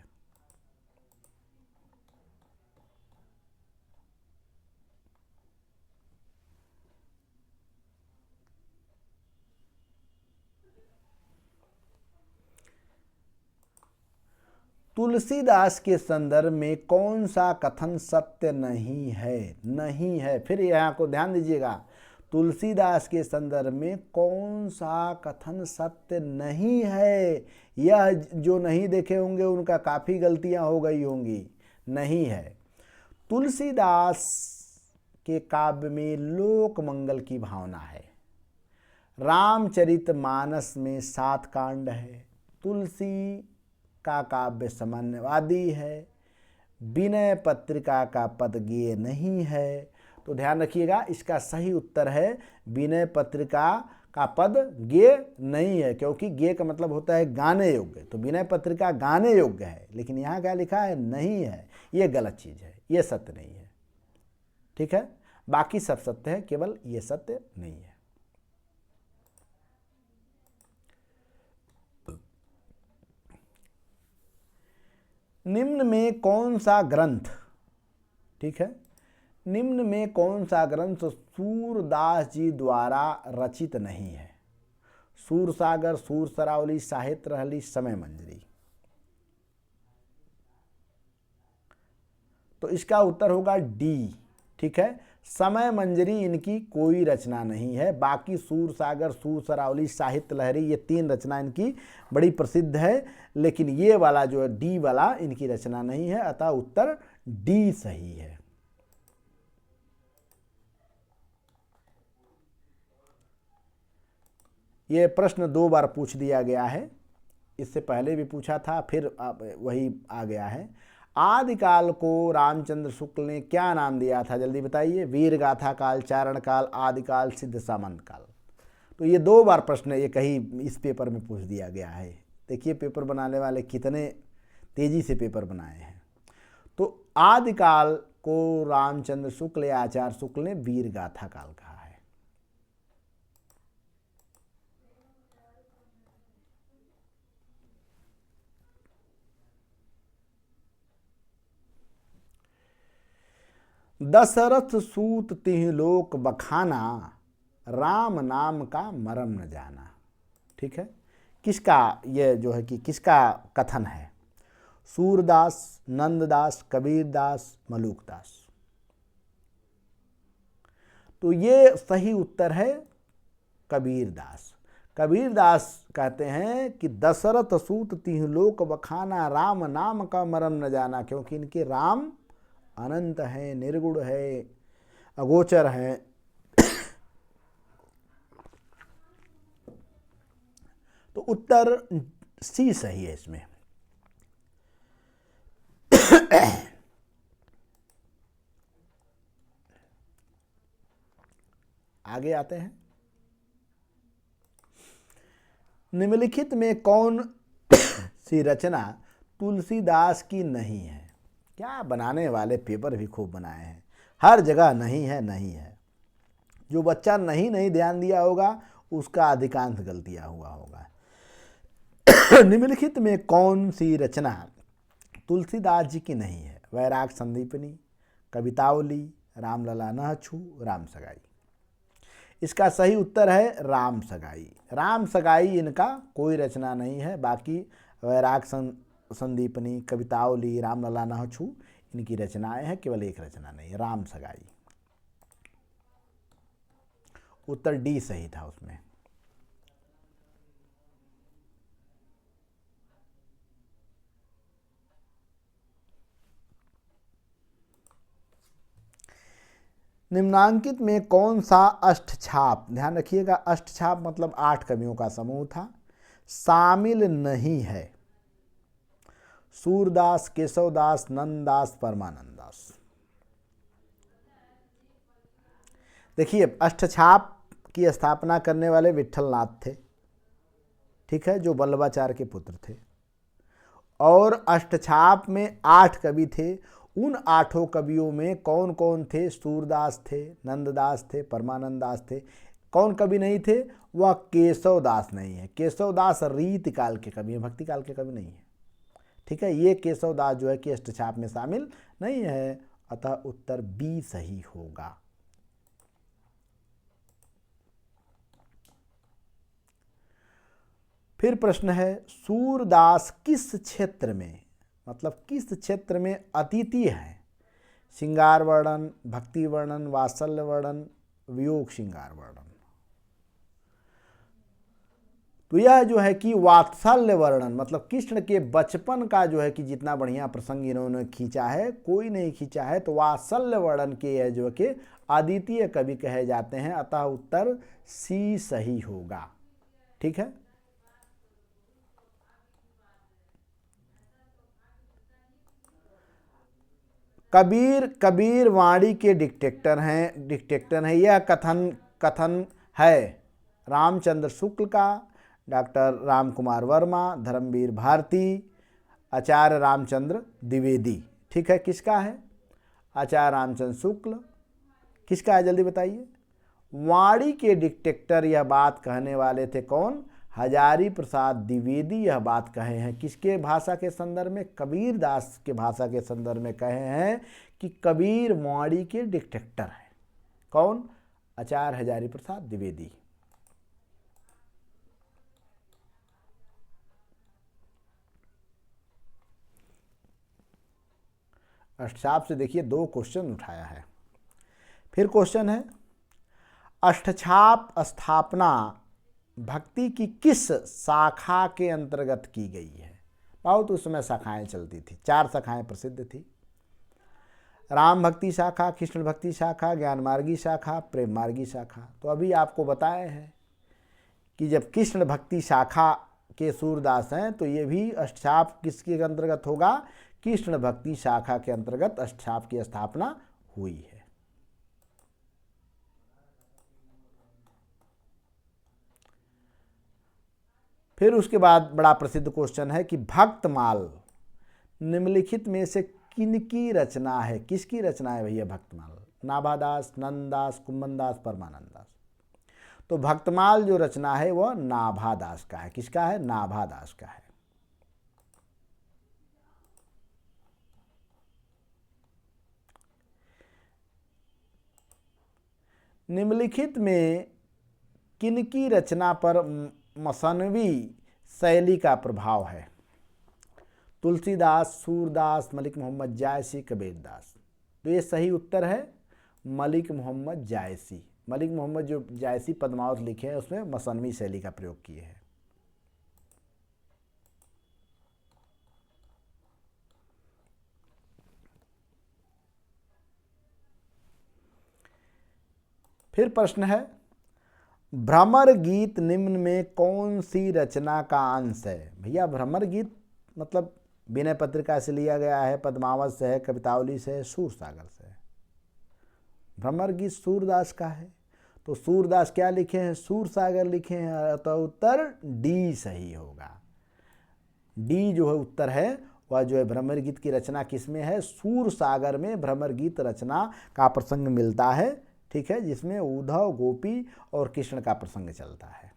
तुलसीदास के संदर्भ में कौन सा कथन सत्य नहीं है? नहीं है। फिर यहाँ को ध्यान दीजिएगा, तुलसीदास के संदर्भ में कौन सा कथन सत्य नहीं है? यह जो नहीं देखे होंगे उनका काफ़ी गलतियां हो गई होंगी। नहीं है। तुलसीदास के काव्य में लोक मंगल की भावना है। रामचरितमानस में 7 कांड है। तुलसी का काव्य सामान्यवादी है। विनय पत्रिका का पद गेय नहीं है। तो ध्यान रखिएगा, इसका सही उत्तर है विनय पत्रिका का पद गेय नहीं है, क्योंकि गेय का मतलब होता है गाने योग्य। तो विनय पत्रिका गाने योग्य है, लेकिन यहाँ क्या लिखा है? नहीं है। ये गलत चीज़ है, ये सत्य नहीं है। ठीक है, बाकी सब सत्य है, केवल ये सत्य नहीं है। निम्न में कौन सा ग्रंथ, ठीक है, निम्न में कौन सा ग्रंथ सूरदास जी द्वारा रचित नहीं है? सूरसागर, सूर सरावली, साहित्य रहली, समय मंजरी। तो इसका उत्तर होगा डी। ठीक है, समय मंजरी इनकी कोई रचना नहीं है। बाकी सूर सागर, सूर सरावली, साहित्य लहरी, ये 3 रचना इनकी बड़ी प्रसिद्ध है, लेकिन ये वाला जो है डी वाला इनकी रचना नहीं है, अतः उत्तर डी सही है। ये प्रश्न 2 बार पूछ दिया गया है, इससे पहले भी पूछा था, फिर वही आ गया है। आदिकाल को रामचंद्र शुक्ल ने क्या नाम दिया था, जल्दी बताइए। वीर गाथा काल, चारण काल, आदिकाल, सिद्ध सामंत काल। तो ये 2 बार प्रश्न एक ही इस पेपर में पूछ दिया गया है। देखिए पेपर बनाने वाले कितने तेजी से पेपर बनाए हैं। तो आदिकाल को रामचंद्र शुक्ल या आचार्य शुक्ल ने वीर गाथा काल कहा है। दशरथ सूत तिह लोक बखाना, राम नाम का मरम न जाना। ठीक है, किसका ये जो है कि किसका कथन है? सूरदास, नंददास, कबीरदास, मलूकदास। तो ये सही उत्तर है कबीरदास। कबीरदास कहते हैं कि दशरथ सूत तिह लोक बखाना, राम नाम का मरम न जाना, क्योंकि इनके राम अनंत है, निर्गुण है, अगोचर है। तो उत्तर सी सही है इसमें। आगे आते हैं। निम्नलिखित में कौन सी रचना तुलसीदास की नहीं है? क्या बनाने वाले पेपर भी खूब बनाए हैं, हर जगह नहीं है, नहीं है। जो बच्चा नहीं ध्यान दिया होगा उसका अधिकांश गलतियां हुआ होगा। निम्नलिखित में कौन सी रचना तुलसीदास जी की नहीं है? वैराग संदीपनी, कवितावली, रामलला न छू, राम सगाई। इसका सही उत्तर है राम सगाई। राम सगाई इनका कोई रचना नहीं है। बाकी वैराग संदीपनी, कवितावली, रामलला न छू इनकी रचनाएं हैं, केवल एक रचना नहीं, राम सगाई। उत्तर डी सही था उसमें। निम्नांकित में कौन सा अष्टछाप, ध्यान रखिएगा अष्टछाप मतलब 8 कवियों का समूह था, शामिल नहीं है? सूरदास, केशवदास, नंददास, परमानंददास। देखिए अष्टछाप की स्थापना करने वाले विट्ठलनाथ थे, ठीक है, जो वल्लभाचार्य के पुत्र थे। और अष्टछाप में 8 कवि थे। उन 8 कवियों में कौन कौन थे? सूरदास थे, नंददास थे, परमानंददास थे। कौन कवि नहीं थे? वह केशवदास नहीं है। केशवदास रीति काल के कवि हैं, भक्ति काल के कवि नहीं है। ठीक है, ये केशवदास जो है कि अष्टछाप में शामिल नहीं है, अतः उत्तर बी सही होगा। फिर प्रश्न है सूरदास किस क्षेत्र में, मतलब किस क्षेत्र में अद्वितीय है? श्रृंगार वर्णन, भक्ति वर्णन, वात्सल्य वर्णन, वियोग श्रृंगार वर्णन। तो यह जो है कि वात्सल्य वर्णन मतलब कृष्ण के बचपन का जो है कि जितना बढ़िया प्रसंग इन्होंने खींचा है कोई नहीं खींचा है, तो वात्सल्य वर्णन के यह जो कि अद्वितीय कवि कहे जाते हैं, अतः उत्तर सी सही होगा। ठीक है, कबीर वाणी के डिक्टेटर हैं। यह कथन है रामचंद्र शुक्ल का, डॉक्टर राम कुमार वर्मा, धर्मवीर भारती, आचार्य रामचंद्र द्विवेदी। ठीक है, किसका है? आचार्य रामचंद्र शुक्ल। किसका है जल्दी बताइए? वाणी के डिक्टेटर यह बात कहने वाले थे कौन? हजारी प्रसाद द्विवेदी यह बात कहे हैं। किसके भाषा के संदर्भ में? कबीरदास के भाषा के संदर्भ में कहे हैं कि कबीर वाणी के डिक्टेटर हैं। कौन? आचार्य हजारी प्रसाद द्विवेदी। अष्टछाप से देखिए 2 क्वेश्चन उठाया है। फिर क्वेश्चन है, अष्टछाप स्थापना भक्ति की किस शाखा के अंतर्गत की गई है? बहुत उस समय शाखाएं चलती थी, 4 शाखाएं प्रसिद्ध थी। राम भक्ति शाखा, कृष्ण भक्ति शाखा, ज्ञान मार्गी शाखा, प्रेम मार्गी शाखा। तो अभी आपको बताए हैं कि जब कृष्ण भक्ति शाखा के सूरदास हैं तो ये भी अष्टछाप किसके अंतर्गत होगा? कृष्ण भक्ति शाखा के अंतर्गत अष्टछाप की स्थापना हुई है। फिर उसके बाद बड़ा प्रसिद्ध क्वेश्चन है कि भक्तमाल निम्नलिखित में से किनकी रचना है? किसकी रचना है भैया भक्तमाल? नाभादास, नंददास, कुम्भनदास, परमानंददास। तो भक्तमाल जो रचना है वह नाभादास का है। किसका है? नाभादास का है। निम्नलिखित में किनकी रचना पर मसनवी शैली का प्रभाव है? तुलसीदास, सूरदास, मलिक मोहम्मद जायसी, कबीरदास। तो ये सही उत्तर है मलिक मोहम्मद जायसी। मलिक मोहम्मद जो जायसी पद्मावत लिखे हैं उसमें मसनवी शैली का प्रयोग किए हैं। फिर प्रश्न है, भ्रमर गीत निम्न में कौन सी रचना का अंश है? भैया भ्रमर गीत मतलब विनय पत्रिका से लिया गया है, पद्मावत से है, कवितावली से है, सूरसागर से है। भ्रमर गीत सूरदास का है। तो सूरदास क्या लिखे हैं? सूरसागर लिखे हैं। तो उत्तर डी सही होगा। डी जो है उत्तर है वह जो है भ्रमर गीत की रचना किसमें है? सूरसागर में भ्रमर गीत रचना का प्रसंग मिलता है, ठीक है, जिसमें उद्धव, गोपी और कृष्ण का प्रसंग चलता है।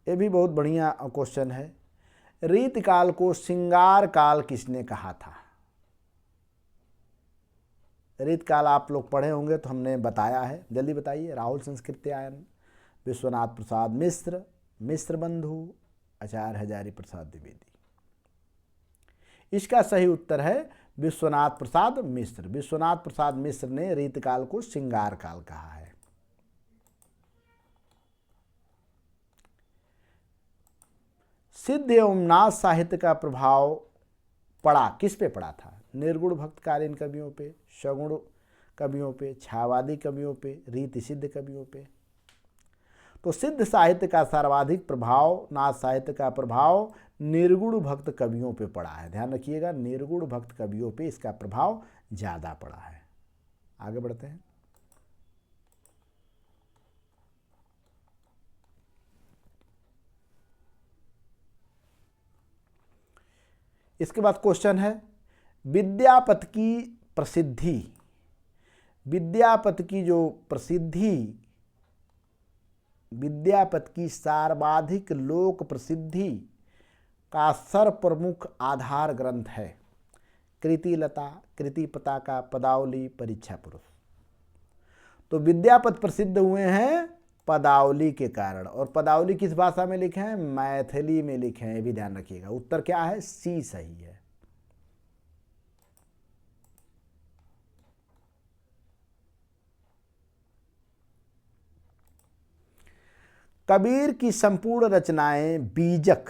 ये भी बहुत बढ़िया क्वेश्चन है। रीतकाल को श्रृंगार काल किसने कहा था? रीतकाल आप लोग पढ़े होंगे तो हमने बताया है, जल्दी बताइए। राहुल संस्कृत्यायन, विश्वनाथ प्रसाद मिश्र, मिश्र बंधु, आचार्य हजारी प्रसाद द्विवेदी। इसका सही उत्तर है विश्वनाथ प्रसाद मिश्र। विश्वनाथ प्रसाद मिश्र ने रीतकाल को श्रृंगार काल कहा है। सिद्ध एवं नाथ साहित्य का प्रभाव पड़ा, किस पे पड़ा था? निर्गुण भक्तकालीन कवियों पे, सगुण कवियों पे, छायावादी कवियों पे, रीति सिद्ध कवियों पे। तो सिद्ध साहित्य का सर्वाधिक प्रभाव, नाथ साहित्य का प्रभाव निर्गुण भक्त कवियों पे पड़ा है। ध्यान रखिएगा, निर्गुण भक्त कवियों पे इसका प्रभाव ज़्यादा पड़ा है। आगे बढ़ते हैं। इसके बाद क्वेश्चन है, विद्यापति की प्रसिद्धि, विद्यापति की जो प्रसिद्धि, विद्यापति की सर्वाधिक लोक प्रसिद्धि का सर्वप्रमुख आधार ग्रंथ है कृतिलता, कृति पताका, पदावली, परीक्षा पुरुष। तो विद्यापति प्रसिद्ध हुए हैं पदावली के कारण। और पदावली किस भाषा में लिखे हैं? मैथिली में लिखे हैं। ये भी ध्यान रखिएगा। उत्तर क्या है? सी सही है। कबीर की संपूर्ण रचनाएं बीजक,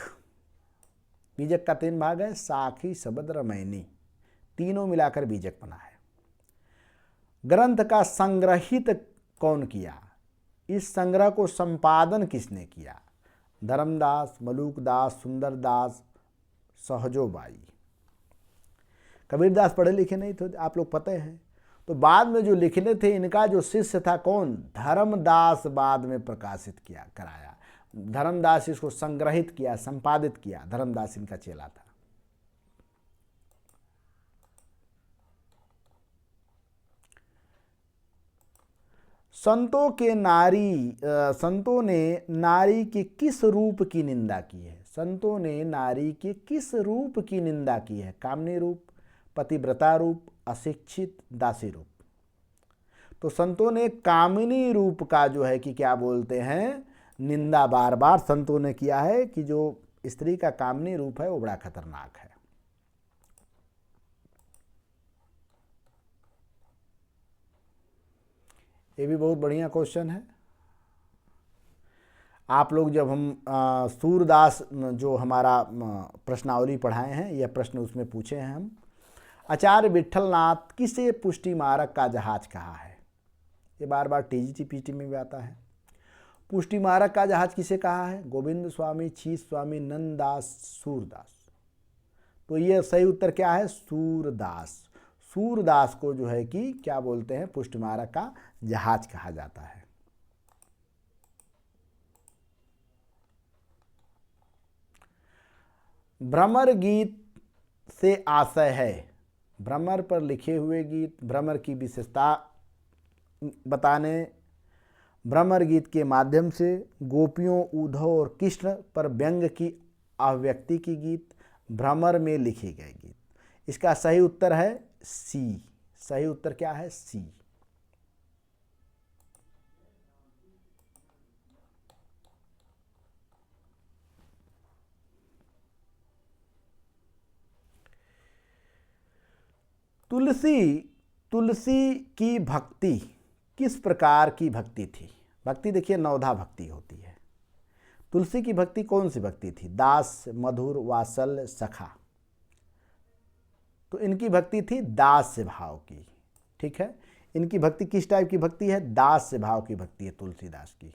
बीजक का 3 भाग है, साखी, शबद, रमैनी, तीनों मिलाकर बीजक बना है। ग्रंथ का संग्रहित कौन किया? इस संग्रह को संपादन किसने किया? धर्मदास, मलूकदास, सुंदरदास, सहजोबाई। कबीरदास पढ़े लिखे नहीं थे, आप लोग पते हैं। तो बाद में जो लिखने थे इनका जो शिष्य था कौन? धर्मदास बाद में प्रकाशित किया कराया। धर्मदास इसको संग्रहित किया, संपादित किया। धर्मदास इनका चेला था। संतों ने नारी के किस रूप की निंदा की है? संतों ने नारी के किस रूप की निंदा की है? कामनी रूप, पतिव्रता रूप, अशिक्षित, दासी रूप। तो संतों ने कामिनी रूप का जो है कि क्या बोलते हैं, निंदा बार बार संतों ने किया है कि जो स्त्री का कामनी रूप है वो बड़ा खतरनाक है। ये भी बहुत बढ़िया क्वेश्चन है। आप लोग जब हम सूरदास जो हमारा प्रश्नावली पढ़ाए हैं, यह प्रश्न उसमें पूछे हैं हम, आचार्य विट्ठलनाथ किसे पुष्टि मारक का जहाज कहा है? ये बार बार टीजीटीपीटी में भी आता है। पुष्टि मारक का जहाज किसे कहा है? गोविंद स्वामी, छीस स्वामी, नंददास, सूरदास। तो ये सही उत्तर क्या है? सूरदास। सूरदास को जो है कि क्या बोलते हैं? पुष्टि मारक का जहाज कहा जाता है। भ्रमर गीत से आशय है, भ्रमर पर लिखे हुए गीत, भ्रमर की विशेषता बताने, भ्रमर गीत के माध्यम से गोपियों, उद्धव और कृष्ण पर व्यंग की अभिव्यक्ति की गीत, भ्रमर में लिखे गए गीत। इसका सही उत्तर है सी। सही उत्तर क्या है? सी। तुलसी की भक्ति किस प्रकार की भक्ति थी? भक्ति देखिए नवधा भक्ति होती है। तुलसी की भक्ति कौन सी भक्ति थी? दास, मधुर, वात्सल्य, सखा। तो इनकी भक्ति थी दास्य भाव की। ठीक है, इनकी भक्ति किस टाइप की भक्ति है? दास्य भाव की भक्ति है तुलसीदास की।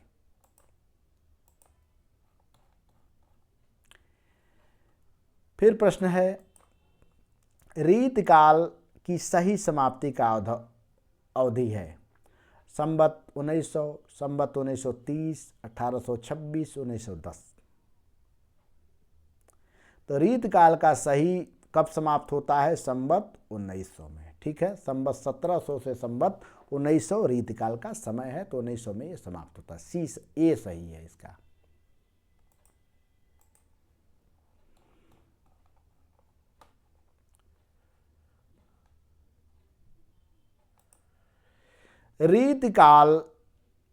फिर प्रश्न है, रीतकाल की सही समाप्ति का अवधि है? संवत 1900, संवत 1930, 1826, 1910। तो रीतकाल का सही कब समाप्त होता है? संवत 1900 में। ठीक है, संवत 1700 से संवत 1900 रीतकाल का समय है, तो 1900 में ये समाप्त होता है। सी ए सही है इसका।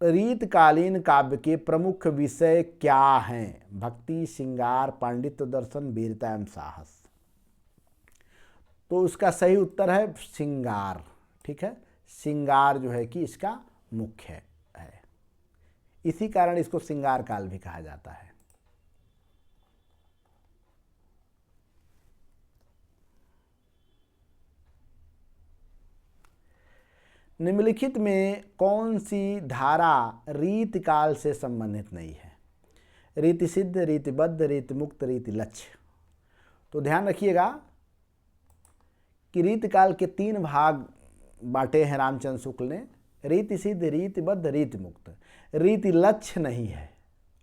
रीतकालीन काव्य के प्रमुख विषय क्या हैं? भक्ति, श्रृंगार, पांडित्य, दर्शन, वीरता एवं साहस। तो उसका सही उत्तर है श्रृंगार। ठीक है, श्रृंगार जो है कि इसका मुख्य है, इसी कारण इसको श्रृंगार काल भी कहा जाता है। निम्नलिखित में कौन सी धारा रीतिकाल से संबंधित नहीं है? रीति सिद्ध, रीतिबद्ध, रीति मुक्त, रीति लक्ष्य। तो ध्यान रखिएगा कि रीतिकाल के 3 भाग बांटे हैं रामचंद्र शुक्ल ने, रीति सिद्ध, रीतिबद्ध, रीति मुक्त। रीति लक्ष्य नहीं है,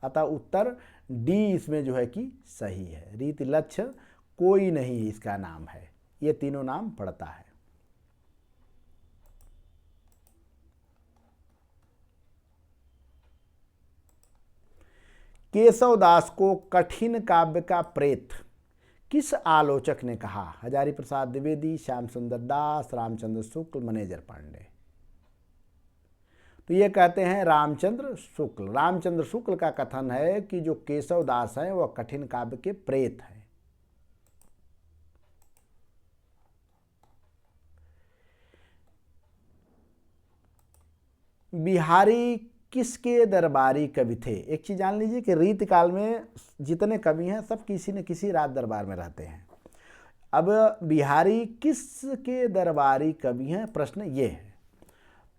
अतः उत्तर डी इसमें जो है कि सही है। रीति लक्ष्य कोई नहीं इसका नाम है, ये तीनों नाम पड़ता है। केशवदास को कठिन काव्य का प्रेत किस आलोचक ने कहा? हजारी प्रसाद द्विवेदी, श्याम सुंदर दास, रामचंद्र शुक्ल, मनेजर पांडे। तो ये कहते हैं रामचंद्र शुक्ल। रामचंद्र शुक्ल का कथन है कि जो केशवदास हैं वह कठिन काव्य के प्रेत हैं। बिहारी किसके दरबारी कवि थे? एक चीज जान लीजिए कि रीतकाल में जितने कवि हैं सब किसी न किसी राज दरबार में रहते हैं। अब बिहारी किसके दरबारी कवि हैं, प्रश्न ये है।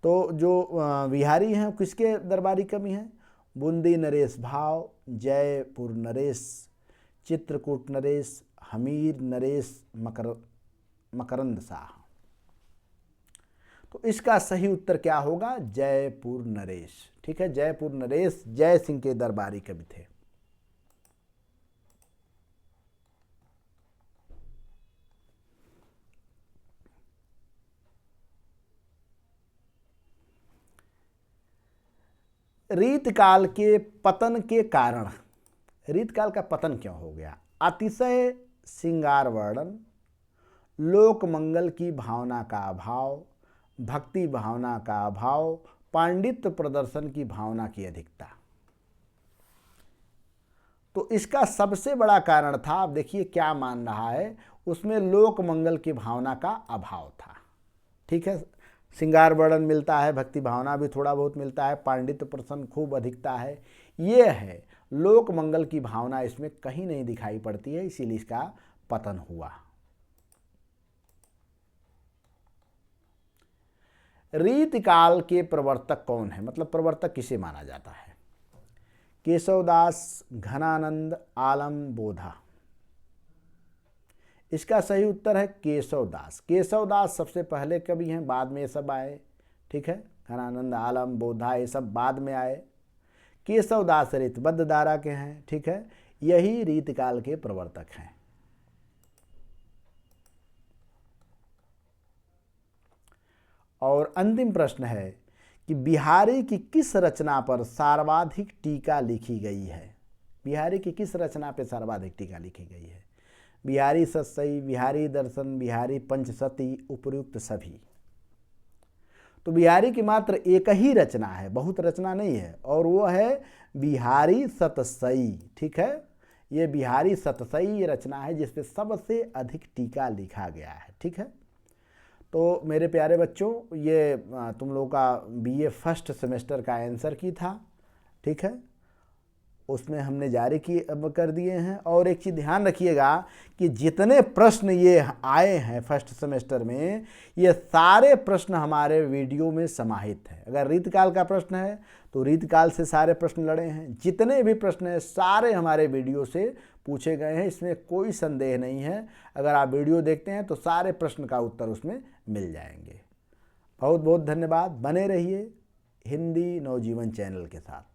तो जो बिहारी हैं किसके दरबारी कवि हैं? बूंदी नरेश भाव, जयपुर नरेश, चित्रकूट नरेश, हमीर नरेश, मकरंद शाह। तो इसका सही उत्तर क्या होगा? जयपुर नरेश। ठीक है, जयपुर नरेश जय सिंह के दरबारी कवि थे। रीतकाल के पतन के कारण, रीतकाल का पतन क्यों हो गया? अतिशय श्रृंगार वर्णन, लोक मंगल की भावना का अभाव, भक्ति भावना का अभाव, पांडित्य प्रदर्शन की भावना की अधिकता। तो इसका सबसे बड़ा कारण था, अब देखिए क्या मान रहा है, उसमें लोक मंगल की भावना का अभाव था। ठीक है, श्रृंगार वर्णन मिलता है, भक्ति भावना भी थोड़ा बहुत मिलता है, पांडित्य प्रसन्न खूब अधिकता है, ये है। लोक मंगल की भावना इसमें कहीं नहीं दिखाई पड़ती है, इसीलिए इसका पतन हुआ। रीतिकाल के प्रवर्तक कौन है, मतलब प्रवर्तक किसे माना जाता है? केशवदास, घनानंद, आलम बोधा। इसका सही उत्तर है केशवदास। केशवदास सबसे पहले कवि हैं, बाद में ये सब आए, ठीक है। घनानंद, आलम, बोधा ये सब बाद में आए। केशवदास रीतबद्ध धारा के हैं, ठीक है, यही रीतकाल के प्रवर्तक हैं। और अंतिम प्रश्न है कि बिहारी की किस रचना पर सर्वाधिक टीका लिखी गई है? बिहारी की किस रचना पर सर्वाधिक टीका लिखी गई है? बिहारी सतसई, बिहारी दर्शन, बिहारी पंचसती, उपर्युक्त सभी। तो बिहारी की मात्र एक ही रचना है, बहुत रचना नहीं है, और वो है बिहारी सतसई, ठीक है। ये बिहारी सतसई रचना है जिसपे सबसे अधिक टीका लिखा गया है, ठीक है। तो मेरे प्यारे बच्चों, ये तुम लोगों का बीए फर्स्ट सेमेस्टर का आंसर की था, ठीक है, उसमें हमने जारी कर दिए हैं। और एक चीज़ ध्यान रखिएगा कि जितने प्रश्न ये आए हैं फर्स्ट सेमेस्टर में, ये सारे प्रश्न हमारे वीडियो में समाहित हैं। अगर रीतकाल का प्रश्न है तो रीतकाल से सारे प्रश्न लड़े हैं, जितने भी प्रश्न हैं सारे हमारे वीडियो से पूछे गए हैं, इसमें कोई संदेह नहीं है। अगर आप वीडियो देखते हैं तो सारे प्रश्न का उत्तर उसमें मिल जाएंगे। बहुत बहुत धन्यवाद। बने रहिए हिंदी नवजीवन चैनल के साथ।